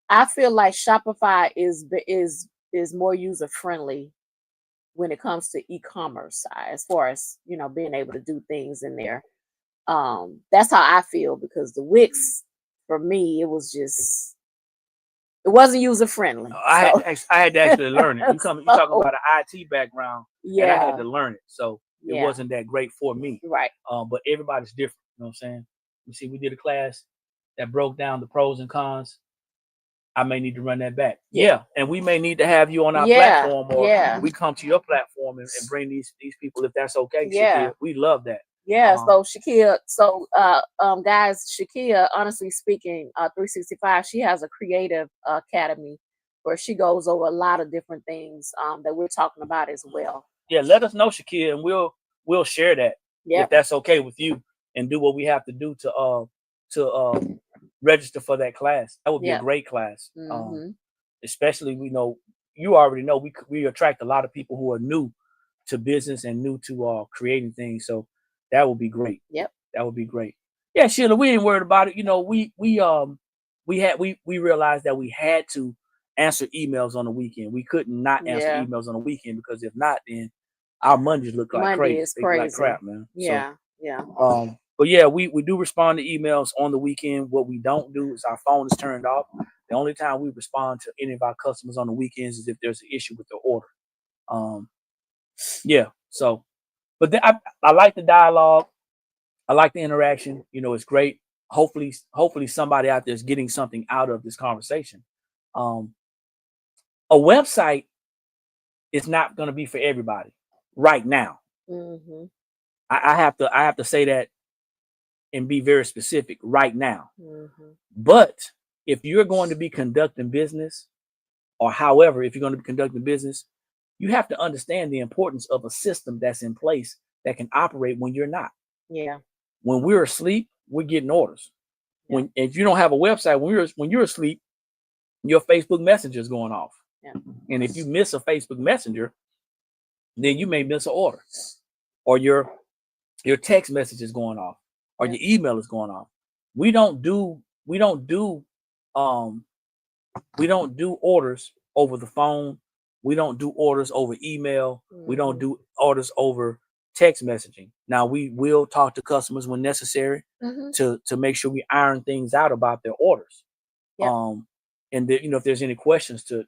I feel like Shopify is more user friendly when it comes to e-commerce side, as far as being able to do things in there. That's how I feel, because the Wix, for me, it wasn't user friendly. I had to actually learn it. You talking about an IT background, and I had to learn it, so it wasn't that great for me. Right. But everybody's different. You know what I'm saying? You see, we did a class that broke down the pros and cons. I may need to run that back. Yeah. And we may need to have you on our platform, or we come to your platform and bring these people, if that's okay. Yeah. Shakia, we love that. Yeah. So Shakia, guys, Shakia, Honestly Speaking, 365, she has a creative academy where she goes over a lot of different things that we're talking about as well. Yeah, let us know, Shakia, and we'll share that if that's okay with you, and do what we have to do to register for that class. That would be a great class. Mm-hmm. Especially, you already know we attract a lot of people who are new to business and new to creating things. So that would be great. Yep. That would be great. Yeah, Sheila, we ain't worried about it. We realized that we had to answer emails on the weekend. We couldn't not answer Yeah. emails on the weekend, because if not, then our Mondays look like Monday crazy. is They look like crazy. crap, man. Yeah. Yeah. So, but yeah, we do respond to emails on the weekend. What we don't do is our phone is turned off. The only time we respond to any of our customers on the weekends is if there's an issue with the order. Yeah. So, but I like the dialogue. I like the interaction. You know, it's great. Hopefully somebody out there is getting something out of this conversation. A website is not going to be for everybody right now. Mm-hmm. I have to say that and be very specific right now. Mm-hmm. But if you're going to be conducting business, or however, if you're going to be conducting business, you have to understand the importance of a system that's in place that can operate when you're not. Yeah. When we're asleep, we're getting orders. Yeah. When if you don't have a website, when you're asleep, your Facebook Messenger is going off. Yeah. And if you miss a Facebook Messenger, then you may miss an order, or your text message is going off, or your email is going off. We don't do orders over the phone. We don't do orders over email. Mm-hmm. We don't do orders over text messaging. Now, we will talk to customers when necessary, Mm-hmm. to make sure we iron things out about their orders. Yep. And that, if there's any questions, to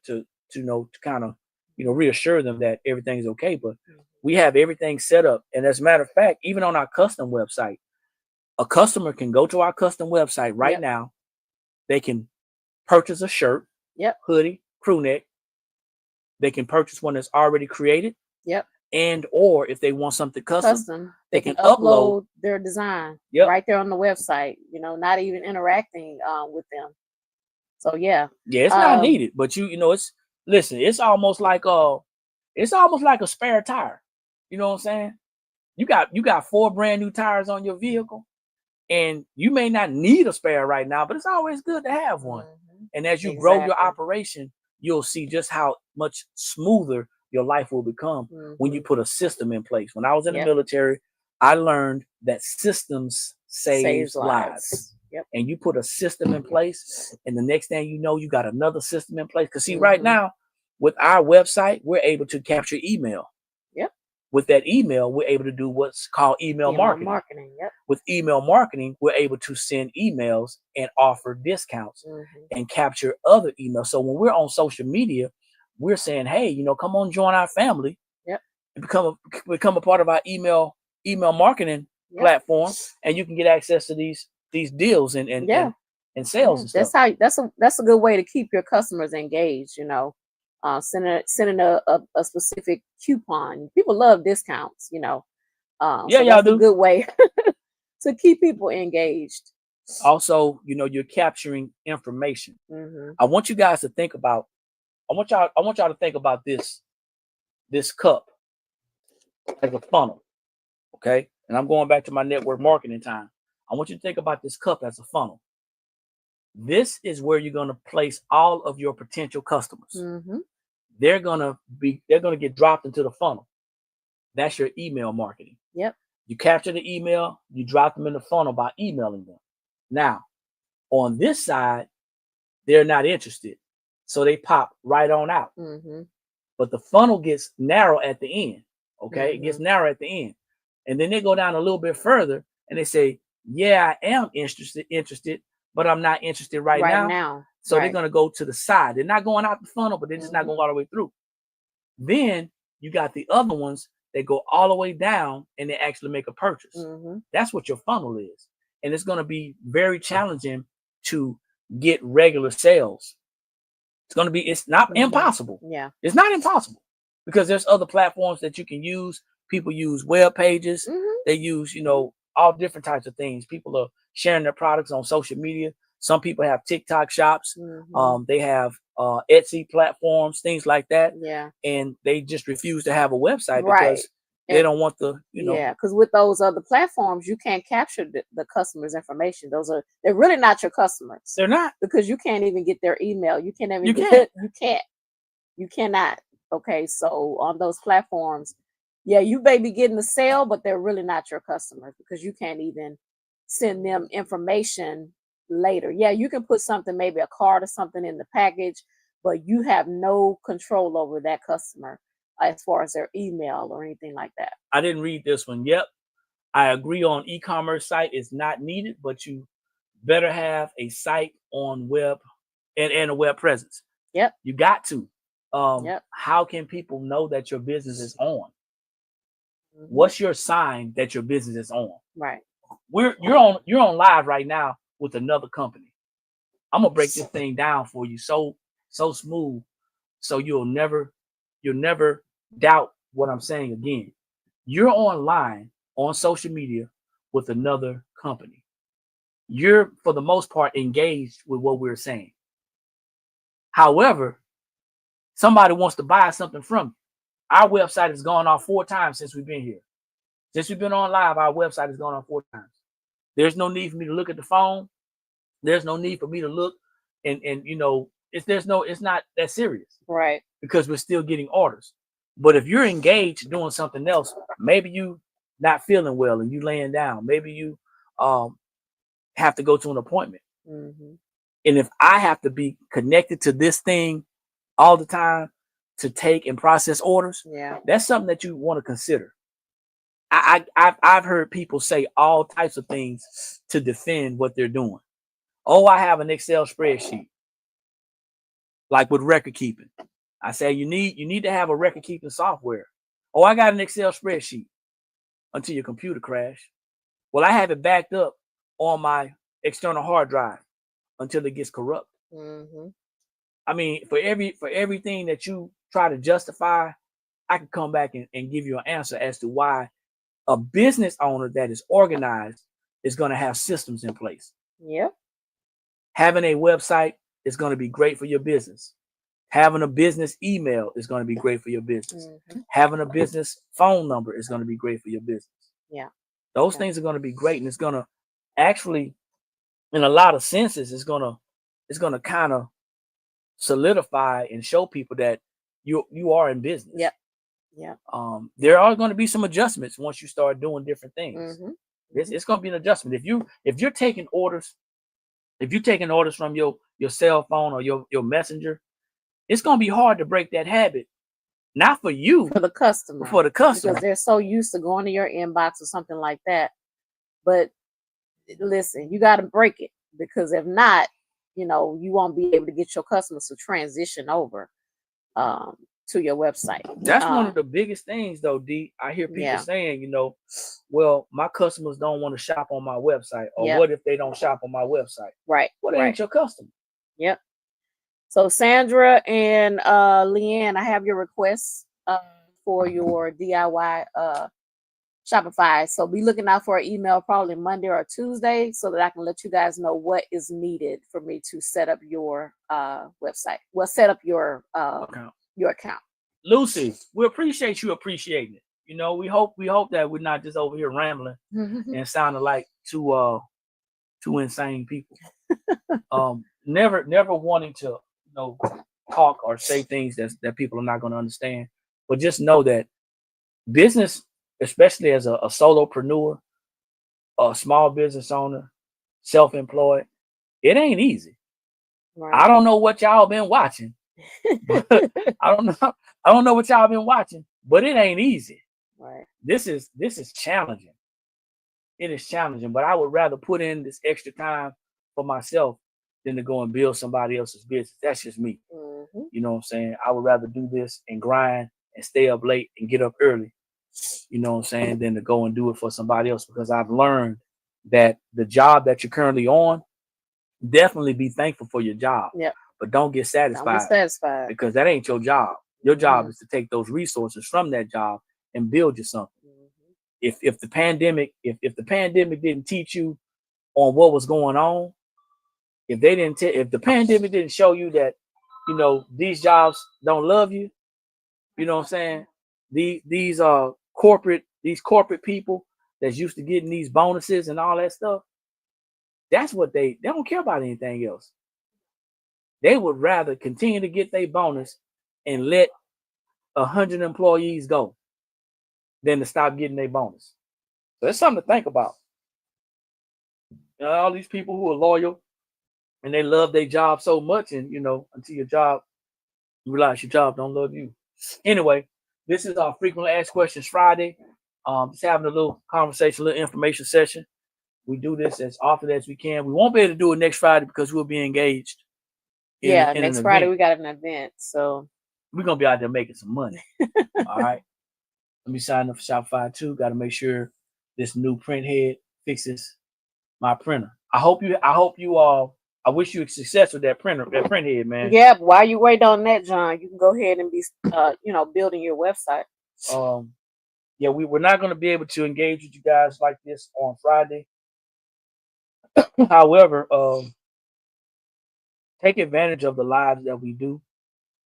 kind of reassure them that everything's okay. But we have everything set up. And as a matter of fact, even on our custom website, a customer can go to our custom website right now. They can purchase a shirt, hoodie, crew neck. They can purchase one that's already created. And or if they want something custom, they can upload their design right there on the website. Not even interacting with them. So yeah, it's not needed. But it's almost like a spare tire. You know what I'm saying? You got 4 brand new tires on your vehicle, and you may not need a spare right now, but it's always good to have one. Mm-hmm. And as you grow your operation, you'll see just how much smoother your life will become when you put a system in place. When I was in the military, I learned that systems saves lives. And you put a system in place, and the next thing you know, you got another system in place. Because see, right now, with our website, we're able to capture email. With that email, we're able to do what's called email marketing. With email marketing, we're able to send emails and offer discounts and capture other emails. So when we're on social media, we're saying, hey, come on, join our family and become a part of our email marketing platform, and you can get access to these deals and sales and stuff. That's a good way to keep your customers engaged. Sending a specific coupon. People love discounts. So that's a good way to keep people engaged. Also, you're capturing information. I want you guys to think about. I want y'all to think about this cup as a funnel, okay? And I'm going back to my network marketing time. I want you to think about this cup as a funnel. This is where you're going to place all of your potential customers. They're gonna get dropped into the funnel. That's your email marketing. You capture the email, you drop them in the funnel by emailing them. Now, on this side, they're not interested, so they pop right on out. But the funnel gets narrow at the end. Okay, it gets narrow at the end, and then they go down a little bit further, and they say, "Yeah, I am interested, but I'm not interested right now." So they're going to go to the side. They're not going out the funnel, but they're just not going all the way through. Then you got the other ones that go all the way down, and they actually make a purchase. That's what your funnel is. And it's going to be very challenging to get regular sales. It's not impossible. It's not impossible, because there's other platforms that you can use. People use web pages. They use, all different types of things. People are sharing their products on social media. Some people have TikTok shops. They have Etsy platforms, things like that. And they just refuse to have a website because they don't want the, because with those other platforms, you can't capture the customer's information. They're really not your customers. They're not, because you can't even get their email. You can't even you cannot. Okay, so on those platforms, you may be getting the sale, but they're really not your customers, because you can't even send them information later. You can put something, maybe a card or something in the package, but you have no control over that customer as far as their email or anything like that. I didn't read this one. Yep. I agree on e-commerce site is not needed, but you better have a site on web and a web presence. Yep. You got to. Yep. How can people know that your business is on? Mhm. What's your sign that your business is on? Right. You're on live right now with another company. I'm gonna break this thing down for you so smooth, so you'll never doubt what I'm saying again. You're online on social media with another company. You're, for the most part, engaged with what we're saying. However, somebody wants to buy something from you. Our website has gone off 4 times since we've been here. Since we've been on live, our website has gone off 4 times. There's no need for me to look at the phone. There's no need for me to look and it's not that serious. Right. Because we're still getting orders. But if you're engaged doing something else, maybe you not feeling well and you laying down, maybe you have to go to an appointment. Mm-hmm. And if I have to be connected to this thing all the time to take and process orders, yeah, that's something that you want to consider. I've heard people say all types of things to defend what they're doing. Oh, I have an Excel spreadsheet, like with record keeping. I say you need to have a record keeping software. Oh, I got an Excel spreadsheet until your computer crash. Well, I have it backed up on my external hard drive until it gets corrupt. Mm-hmm. I mean, for everything that you try to justify, I can come back and give you an answer as to why a business owner that is organized is going to have systems in place. Yep. Having a website is going to be great for your business. Having a business email is going to be great for your business. Mm-hmm. Having a business phone number is going to be great for your business. Yeah. Those things are going to be great, and it's going to actually, in a lot of senses, it's going to kind of solidify and show people that you are in business. Yep. Yeah. There are going to be some adjustments once you start doing different things. Mm-hmm. It's going to be an adjustment. If you're taking orders from your cell phone or your messenger, it's going to be hard to break that habit. Not for you, for the customer. For the customer. Because they're so used to going to your inbox or something like that. But listen, you got to break it, because if not, you won't be able to get your customers to transition over to your website. That's one of the biggest things, though, D. I hear people saying, well, my customers don't want to shop on my website. Or what if they don't shop on my website? Right. Well, they ain't your customer. Yep. So Sandra and Leanne, I have your requests for your DIY Shopify. So be looking out for an email probably Monday or Tuesday, so that I can let you guys know what is needed for me to set up your website. Well, set up your account. Lucy, we appreciate you appreciating it. We hope that we're not just over here rambling and sounding like two insane people. Never wanting to talk or say things that people are not going to understand. But just know that business, especially as a solopreneur, a small business owner, self-employed, it ain't easy. Right. I don't know what y'all been watching. I don't know what y'all been watching, but it ain't easy. Right. This is challenging. It is challenging, but I would rather put in this extra time for myself than to go and build somebody else's business. That's just me. Mm-hmm. You know what I'm saying? I would rather do this and grind and stay up late and get up early, you know what I'm saying, than to go and do it for somebody else, because I've learned that the job that you're currently on, definitely be thankful for your job. Yep. But don't get satisfied. Don't be satisfied. Because that ain't your job. Your job is to take those resources from that job and build you something. Mm-hmm. If the pandemic didn't teach you on what was going on, if the pandemic didn't show you that, these jobs don't love you, you know what I'm saying? These corporate people that's used to getting these bonuses and all that stuff, that's what they don't care about anything else. They would rather continue to get their bonus and let 100 employees go than to stop getting their bonus. So it's something to think about. All these people who are loyal and they love their job so much, and until your job You realize your job don't love you. Anyway, this is our frequently asked questions Friday. Just having a little conversation, a little information session. We do this as often as we can. We won't be able to do it next Friday because we'll be engaged in an next Friday event. we got an event, so We're gonna be out there making some money. All right. Let me sign up for Shopify too. Got to make sure this new print head fixes my printer. I hope you all. I wish you success with that print head, man. yeah. While you wait on that, John, you can go ahead and be building your website. Yeah, we're not going to be able to engage with you guys like this on Friday. However, take advantage of the lives that we do.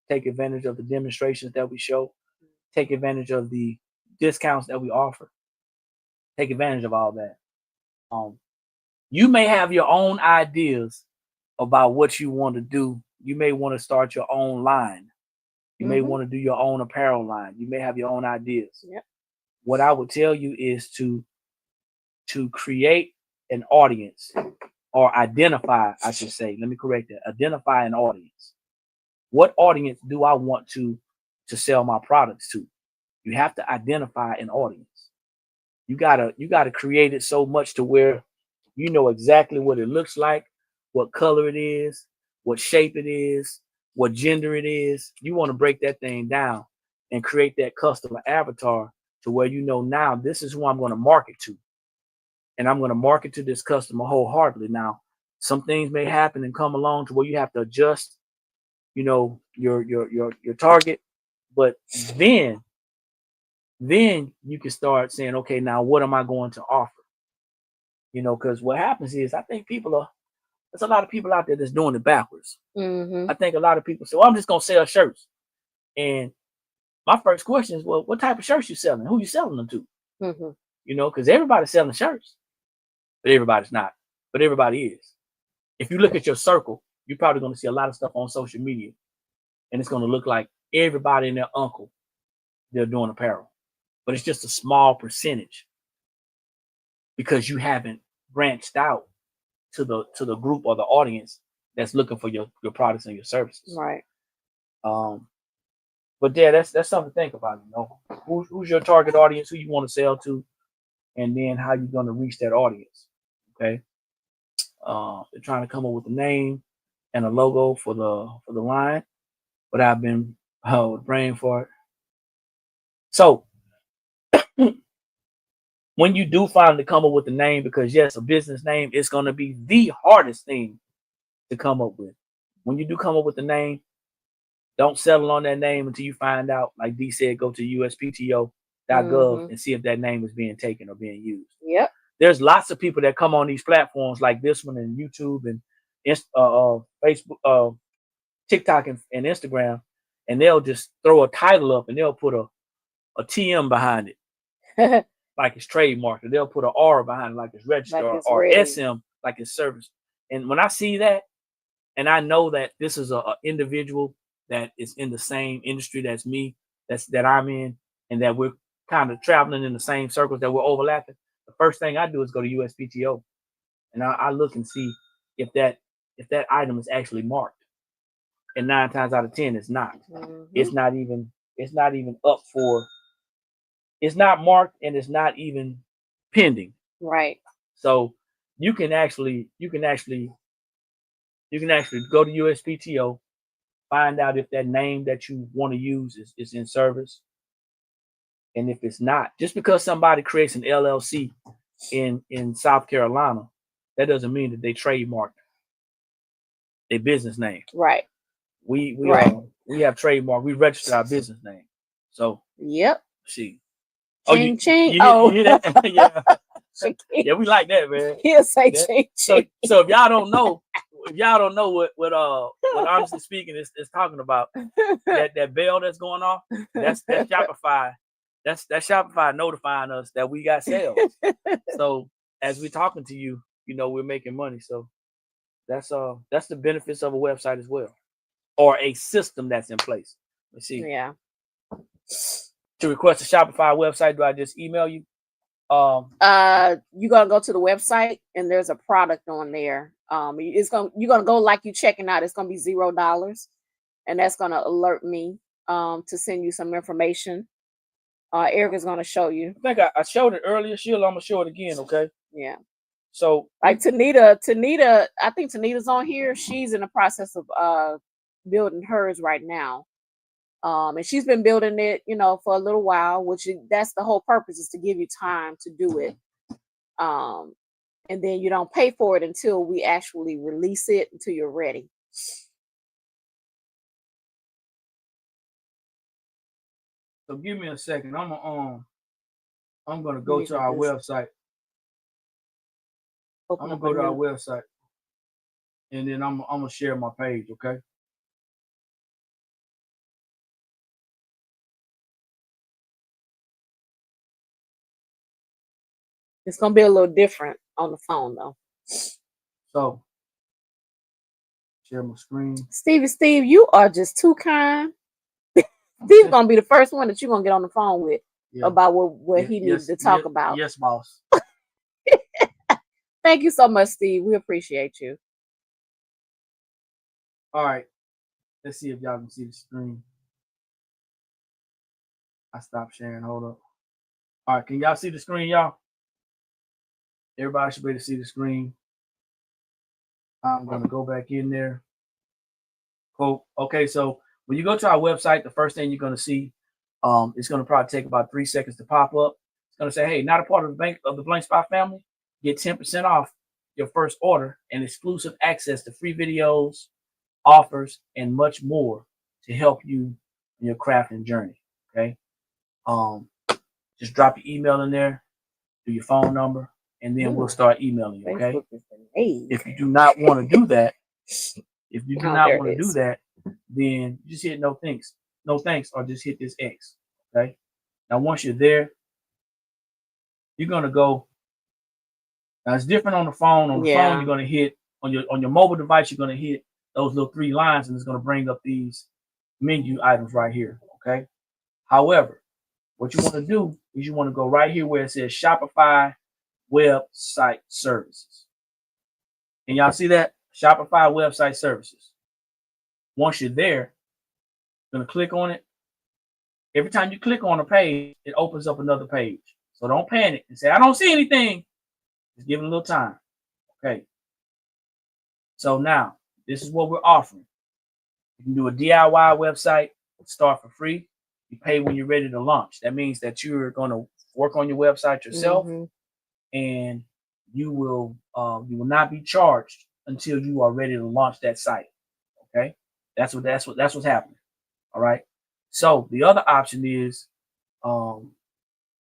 Take advantage of the demonstrations that we show. Take advantage of the discounts that we offer. Take advantage of all that. You may have your own ideas about what you want to do. You may want to start your own line. You may want to do your own apparel line. You may have your own ideas. Yep. What I would tell you is to create an audience, or identify, I should say. Let me correct that. Identify an audience. What audience do I want to sell my products to? You have to identify an audience. You gotta create it so much to where you know exactly what it looks like, what color it is, what shape it is, what gender it is. You want to break that thing down and create that customer avatar to where you know now this is who I'm going to market to. And I'm going to market to this customer wholeheartedly. Now, some things may happen and come along to where you have to adjust, your target, but then you can start saying, okay, now what am I going to offer? Because what happens is I think there's a lot of people out there that's doing it backwards. I think a lot of people say, well, I'm just going to sell shirts. And my first question is, well, what type of shirts you selling? Who you selling them to? Because everybody's selling shirts, but everybody's not. But everybody is. If you look at your circle, you're probably going to see a lot of stuff on social media, and it's going to look like everybody and their uncle, they're doing apparel. But it's just a small percentage because you haven't branched out to the group or the audience that's looking for your products and your services. Right. But yeah, that's something to think about. Who's your target audience? Who you want to sell to, and then how you're going to reach that audience. Okay. They're trying to come up with a name and a logo for the line, but I've been praying for it. So when you do finally come up with the name, because yes, a business name is going to be the hardest thing to come up with. When you do come up with the name, don't settle on that name until you find out, like D said, go to uspto.gov and see if that name is being taken or being used. Yep. There's lots of people that come on these platforms like this one and YouTube and Facebook, TikTok and Instagram, and they'll just throw a title up and they'll put a TM behind it. Like it's trademarked, or they'll put an R behind it like it's registered, like it's or ready. SM like it's service. And when I see that, and I know that this is a individual that is in the same industry that's me, that I'm in, and that we're kind of traveling in the same circles, that we're overlapping, the first thing I do is go to USPTO, and I look and see if that item is actually marked. And 9 times out of 10, it's not. It's not even up for. It's not marked, and it's not even pending. Right. So you can actually go to USPTO, find out if that name that you want to use is in service. And if it's not, just because somebody creates an LLC in South Carolina, that doesn't mean that they trademarked their business name. Right. We have trademark. We registered our business name. So yep. See. Ching, ching. You hear that? Yeah. Yeah, we like that, man. He'll say ching, ching. So if y'all don't know what honestly speaking is talking about, that bell that's going off, that's Shopify. That's Shopify notifying us that we got sales. So as we're talking to you, we're making money. So that's the benefits of a website as well, or a system that's in place. Let's see. Yeah. To request a Shopify website, do I just email you? You're gonna go to the website and there's a product on there. You're gonna go like you checking out. It's gonna be $0. and that's going to alert me to send you some information. Erica's going to show you. I think I showed it earlier. Sheila, I'm gonna show it again, okay? Yeah. So like Tanita, I think Tanita's on here. She's in the process of building hers right now. And she's been building it, for a little while, that's the whole purpose, is to give you time to do it. And then you don't pay for it until we actually release it, until you're ready. So give me a second. I'm gonna go to our website. I'm gonna go to our website, and then I'm gonna share my page. Okay. It's gonna be a little different on the phone though. So share my screen. Steve, you are just too kind. Steve's gonna be the first one that you're gonna get on the phone with about what he needs to talk about. Yes, boss. Thank you so much, Steve. We appreciate you. All right. Let's see if y'all can see the screen. I stopped sharing. Hold up. All right. Can y'all see the screen, y'all? Everybody should be able to see the screen. I'm going to go back in there. Cool. Okay. So when you go to our website, the first thing you're going to see, it's going to probably take about 3 seconds to pop up. It's going to say, hey, not a part of the Blank Spot family. Get 10% off your first order and exclusive access to free videos, offers, and much more to help you in your crafting journey. Okay. Just drop your email in there, do your phone number, and then we'll start emailing you. Okay. If you do not want to do that, then just hit no thanks, or just hit this X. Okay. Now, once you're there, you're gonna go. Now it's different on the phone. On the phone, you're gonna hit on your mobile device. You're gonna hit those little 3 lines, and it's gonna bring up these menu items right here. Okay. However, what you want to do is you want to go right here where it says Shopify website services. And y'all see that? Shopify website services. Once you're there, you're going to click on it. Every time you click on a page, it opens up another page. So don't panic and say, I don't see anything. Just give it a little time. Okay. So now, this is what we're offering. You can do a DIY website, start for free. You pay when you're ready to launch. That means that you're going to work on your website yourself, and you will not be charged until you are ready to launch that site. Okay, that's what's happening. All right. So the other option is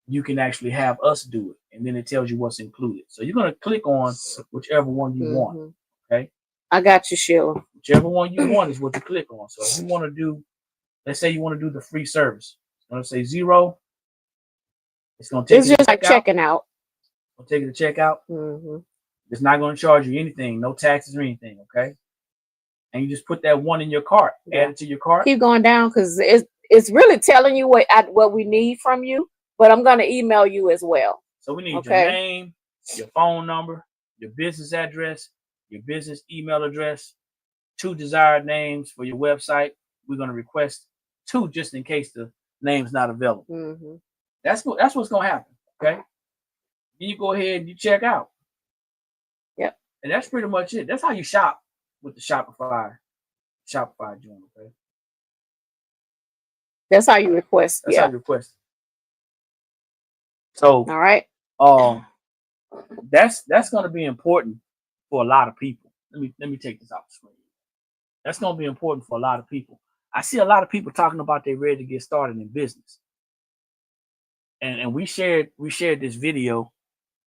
you can actually have us do it, and then it tells you what's included. So you're going to click on whichever one you want. Okay. I got you, Sheila. Whichever one you want is what you click on. So if you want to do, let's say you want to do the free service. It's going to say 0. It's going to take it's just like checking out. I'll take it to checkout. It's not going to charge you anything, no taxes or anything. Okay. And you just put that 1 in your cart, add it to your cart. Keep going down because it's really telling you what we need from you, but I'm going to email you as well. So we need your name, your phone number, your business address, your business email address, 2 desired names for your website. We're going to request 2 just in case the name's not available. That's what's going to happen. Okay. Then you go ahead and you check out. Yep. And that's pretty much it. That's how you shop with the Shopify joint. Okay. That's how you request. That's how you request. So all right. That's going to be important for a lot of people. Let me take this off the screen. That's going to be important for a lot of people. I see a lot of people talking about they're ready to get started in business. And we shared this video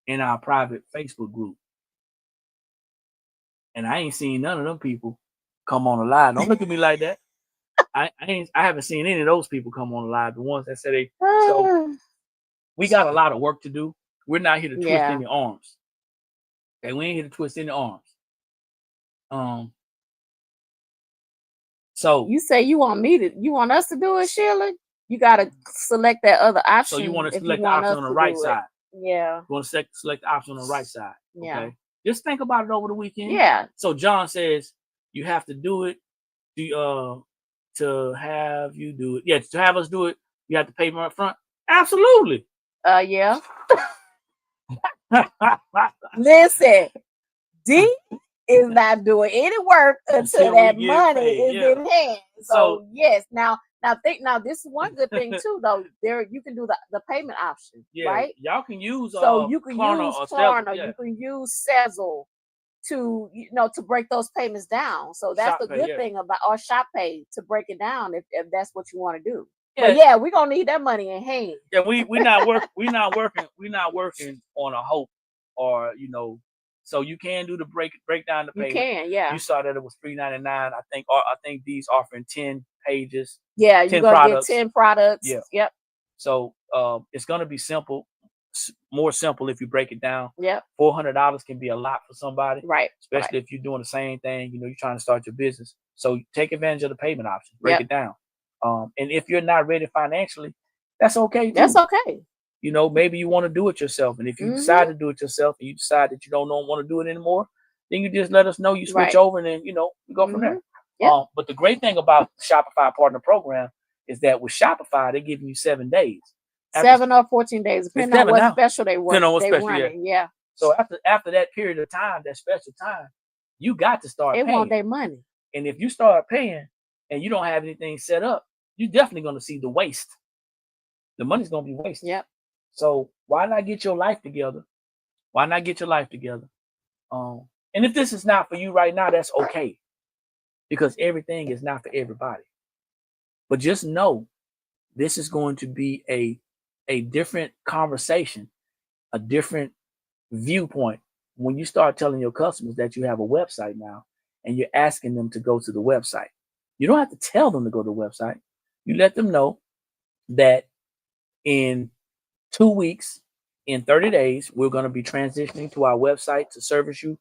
in our private Facebook group. And I ain't seen none of them people come on the live. Don't look at me like that. I haven't seen any of those people come on the live. The ones that say so we got a lot of work to do. We're not here to twist any arms. Okay, we ain't here to twist any arms. So you say you want us to do it, Sheila? You gotta select that other option. So you want to select the option on the right side. Yeah. You want to select the option on the right side. Yeah. Okay. Just think about it over the weekend. Yeah. So John says you have to do it to have you do it. Yeah, to have us do it, you have to pay up front. Absolutely. Yeah. Listen, D is not doing any work until that money is in hand. So yes, now this is one good thing too, though. There you can do the payment option, right? Y'all can use so you can Klarna use or Klarna, Sezzle, you can use Sezzle to to break those payments down. So that's the good thing about our Shop Pay, to break it down if that's what you want to do. But yeah, we're gonna need that money in hand. Yeah, we're not working on a hope, or so you can do the break down the payment. You can, yeah. You saw that it was $3.99. I think these offering 10 pages. Yeah, you're gonna get 10 products. Yeah. Yep. So it's gonna be simple, more simple if you break it down. Yep. $400 can be a lot for somebody, right? Especially if you're doing the same thing. You're trying to start your business. So take advantage of the payment option. Break it down. And if you're not ready financially, that's okay too. That's okay. Maybe you want to do it yourself. And if you decide to do it yourself and you decide that you don't want to do it anymore, then you just let us know. You switch over and then, we go from there. Yep. But the great thing about the Shopify Partner Program is that with Shopify, they're giving you 7 days. 7 or 14 days, depending on what special they run. Yeah. So after that period of time, that special time, you got to start paying. They want their money. And if you start paying and you don't have anything set up, you're definitely going to see the waste. The money's going to be wasted. Yep. So why not get your life together? And if this is not for you right now, that's okay. Because everything is not for everybody. But just know this is going to be a different conversation, a different viewpoint when you start telling your customers that you have a website now and you're asking them to go to the website. You don't have to tell them to go to the website. You let them know that in 2 weeks, in 30 days, we're going to be transitioning to our website to service you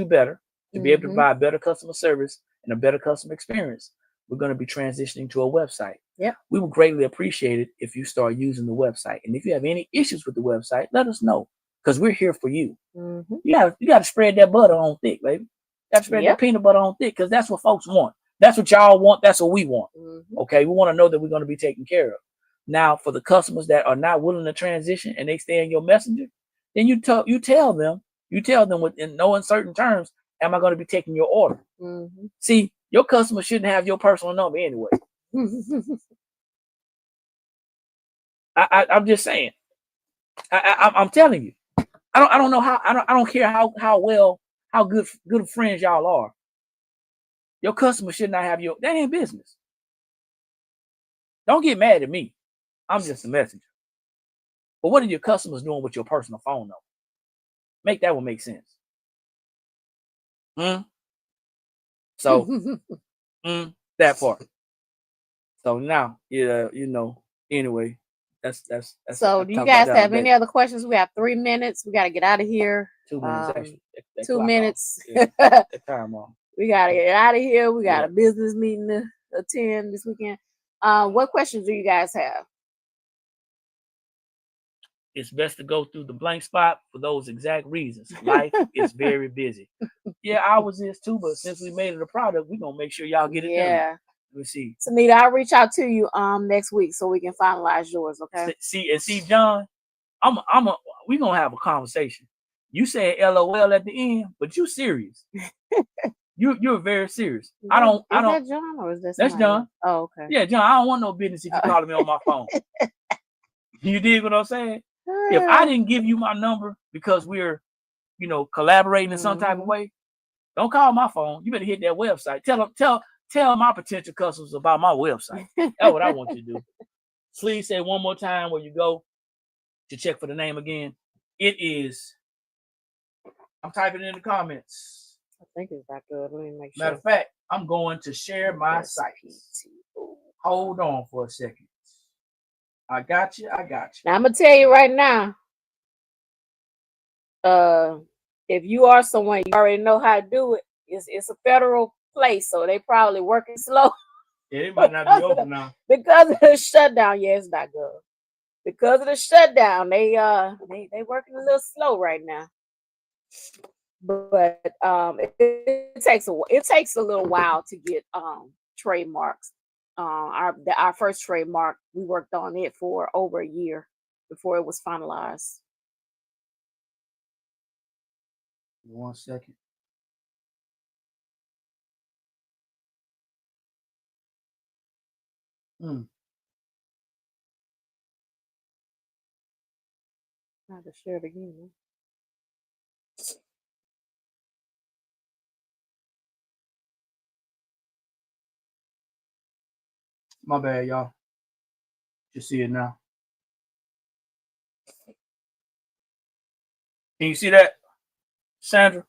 better, to be able to provide better customer service and a better customer experience. We're going to be transitioning to a website. Yeah. We would greatly appreciate it if you start using the website. And if you have any issues with the website, let us know, because we're here for you. You got to spread that butter on thick, baby. You got to spread that peanut butter on thick, because that's what folks want. That's what y'all want. That's what we want. Okay, we want to know that we're going to be taken care of. Now, for the customers that are not willing to transition and they stay in your messenger, then you tell them in no uncertain terms, am I going to be taking your order? See, your customer shouldn't have your personal number anyway. I'm just saying. I'm telling you. I don't know how. I don't care how good friends y'all are. Your customer should not have that ain't business. Don't get mad at me. I'm just a messenger. But what are your customers doing with your personal phone number? Make that one make sense. So that part. So now, anyway, that's so do you guys have any other questions? We have 3 minutes. We got to get out of here. 2 minutes actually. 2 minutes. That time off. We got to get out of here. We got a business meeting to attend this weekend. What questions do you guys have? It's best to go through the blank spot for those exact reasons. Life is very busy. Yeah, ours is too, but since we made it a product, we're gonna make sure y'all get it done. Let me see. Tanita, I'll reach out to you next week so we can finalize yours, okay? See, John, we're gonna have a conversation. You said LOL at the end, but you serious. You're very serious. Is that John or is that that's John? Oh, okay. Yeah, John, I don't want no business if you calling me on my phone. You dig what I'm saying? If I didn't give you my number because we're, collaborating in some type of way, don't call my phone. You better hit that website. Tell my potential customers about my website. That's what I want you to do. Please say one more time where you go to check for the name again. It is. I'm typing in the comments. I think it's back good. Let me make sure. Matter of fact, I'm going to share my site. Hold on for a second. I got you. Now, I'm gonna tell you right now. If you are someone, you already know how to do it. It's a federal place, so they probably working slow. Yeah, it might not be open now because of the shutdown. Yeah, it's not good. Because of the shutdown, they working a little slow right now. But it takes a little while to get trademarks. Our first trademark, we worked on it for over a year before it was finalized. 1 second. I have to share it again. My bad, y'all. You see it now. Can you see that, Sandra?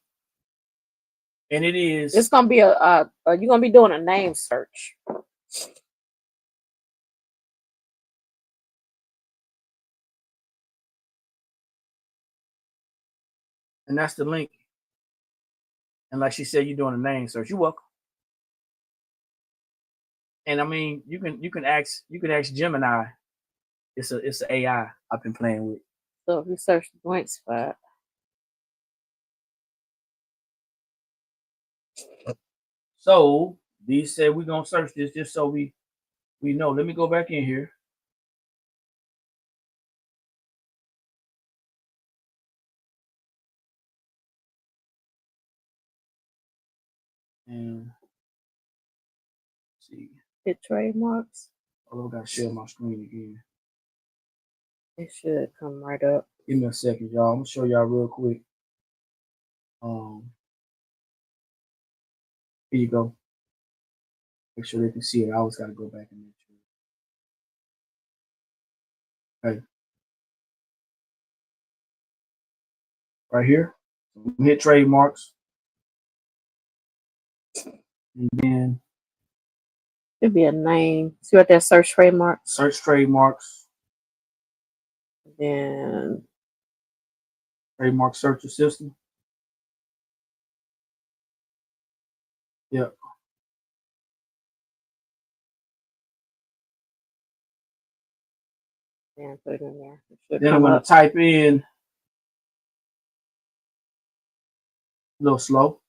And it is. It's gonna be you're gonna be doing a name search. And that's the link. And like she said, you're doing a name search. You're welcome. And I mean, you can ask Gemini. It's an AI I've been playing with. So if you search the blank spot. So these said we're gonna search this just so we know. Let me go back in here. And see. Hit trademarks. Oh, I gotta share my screen again. It should come right up. Give me a second, y'all. I'm gonna show y'all real quick. Here you go. Make sure they can see it. I always gotta go back and make sure. Okay. Right here. Hit trademarks. And then It'd be a name. See what that search trademark? Search trademarks. Then Trademark search system. Yep. and put it in there. Then I'm gonna type in a little slow.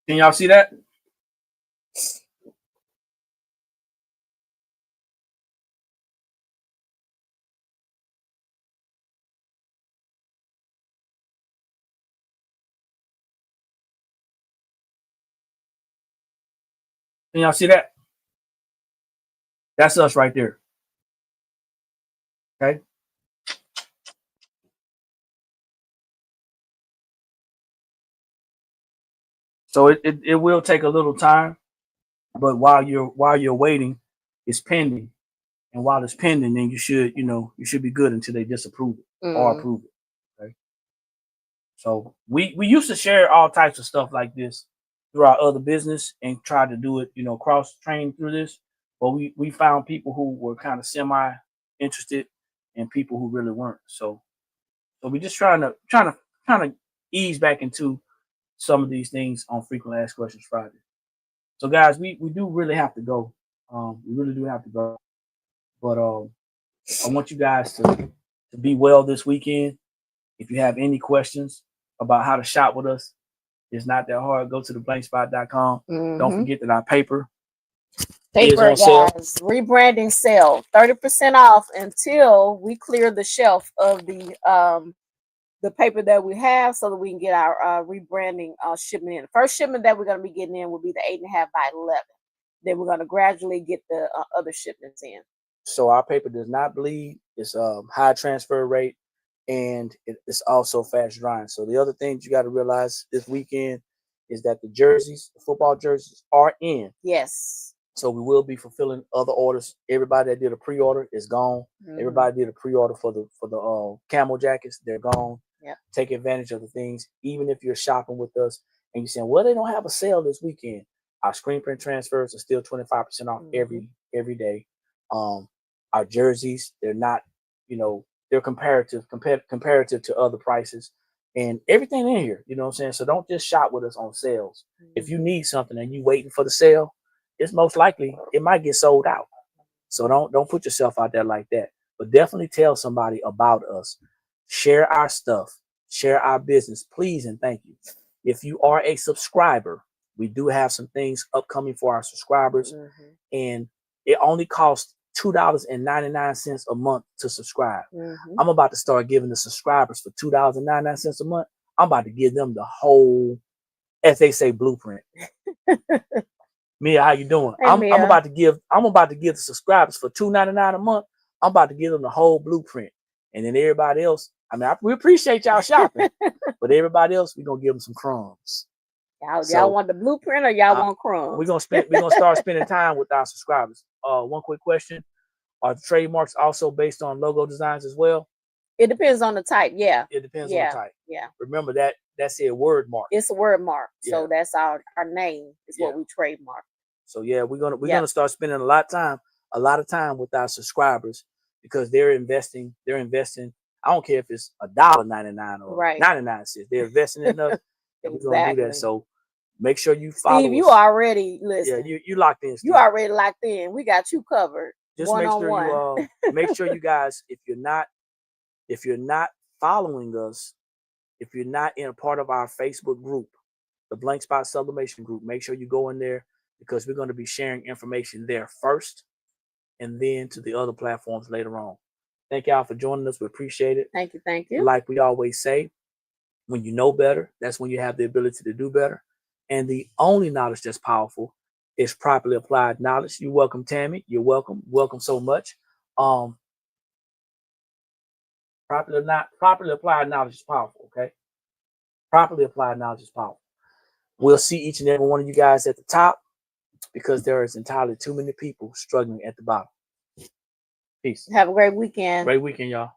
Can y'all see that? Can y'all see that? That's us right there. Okay. So it will take a little time, but while you're waiting, it's pending. And while it's pending, then you should be good until they disapprove it or approve it. Okay. So we used to share all types of stuff like this through our other business and try to do it, cross train through this. But we found people who were kind of semi interested and people who really weren't. So we're just trying to ease back into some of these things on Frequently Asked Questions Friday. So guys, we do really have to go. We really do have to go. But I want you guys to be well this weekend. If you have any questions about how to shop with us, it's not that hard. Go to theblankspot.com. Don't forget that our paper is on sale. Guys, rebranding sale, 30% off until we clear the shelf of the paper that we have, so that we can get our rebranding shipment in. The first shipment that we're going to be getting in will be the 8.5 by 11. Then we're going to gradually get the other shipments in. So our paper does not bleed. It's high transfer rate, and it's also fast drying. So the other thing you got to realize this weekend is that the football jerseys are in. Yes. So we will be fulfilling other orders. Everybody that did a pre-order is gone. Everybody did a pre-order for the camel jackets. They're gone. Yep. Take advantage of the things. Even if you're shopping with us and you're saying, well, they don't have a sale this weekend. Our screen print transfers are still 25% off every day. Our jerseys, they're not, they're comparative to other prices and everything in here. You know what I'm saying? So don't just shop with us on sales. If you need something and you waiting for the sale, it's most likely it might get sold out. So don't put yourself out there like that. But definitely tell somebody about us. Share our stuff. Share our business, please and thank you. If you are a subscriber, we do have some things upcoming for our subscribers, and it only costs $2.99 a month to subscribe. I'm about to start giving the subscribers for $2.99 a month. I'm about to give them the whole, as they say, blueprint. Mia, how you doing? Hey, I'm Mia. about to give the subscribers for $2.99 a month. I'm about to give them the whole blueprint, and then everybody else. I mean, we appreciate y'all shopping, but everybody else, we're gonna give them some crumbs. Y'all want the blueprint or y'all want crumbs? We're gonna start spending time with our subscribers. One quick question: are the trademarks also based on logo designs as well? It depends on the type. Yeah, it depends on the type. Yeah. Remember that's a word mark. It's a word mark. So that's our name is what we trademark. So yeah, we're gonna start spending a lot of time with our subscribers because they're investing. I don't care if it's $1.99 or 99 cents. They're investing in us, and we're gonna do that. So make sure you follow. Steve, you already listen. Yeah, you locked in. Steve. You already locked in. We got you covered. Just make sure you guys, if you're not following us, if you're not in a part of our Facebook group, the Blank Spot Sublimation group, make sure you go in there because we're going to be sharing information there first and then to the other platforms later on. Thank y'all for joining us. We appreciate it. Thank you. Like we always say, when you know better, that's when you have the ability to do better. And the only knowledge that's powerful is properly applied knowledge. You're welcome, Tammy. You're welcome. Welcome so much. Properly applied knowledge is powerful, okay? Properly applied knowledge is powerful. We'll see each and every one of you guys at the top because there is entirely too many people struggling at the bottom. Peace. Have a great weekend. Great weekend, y'all.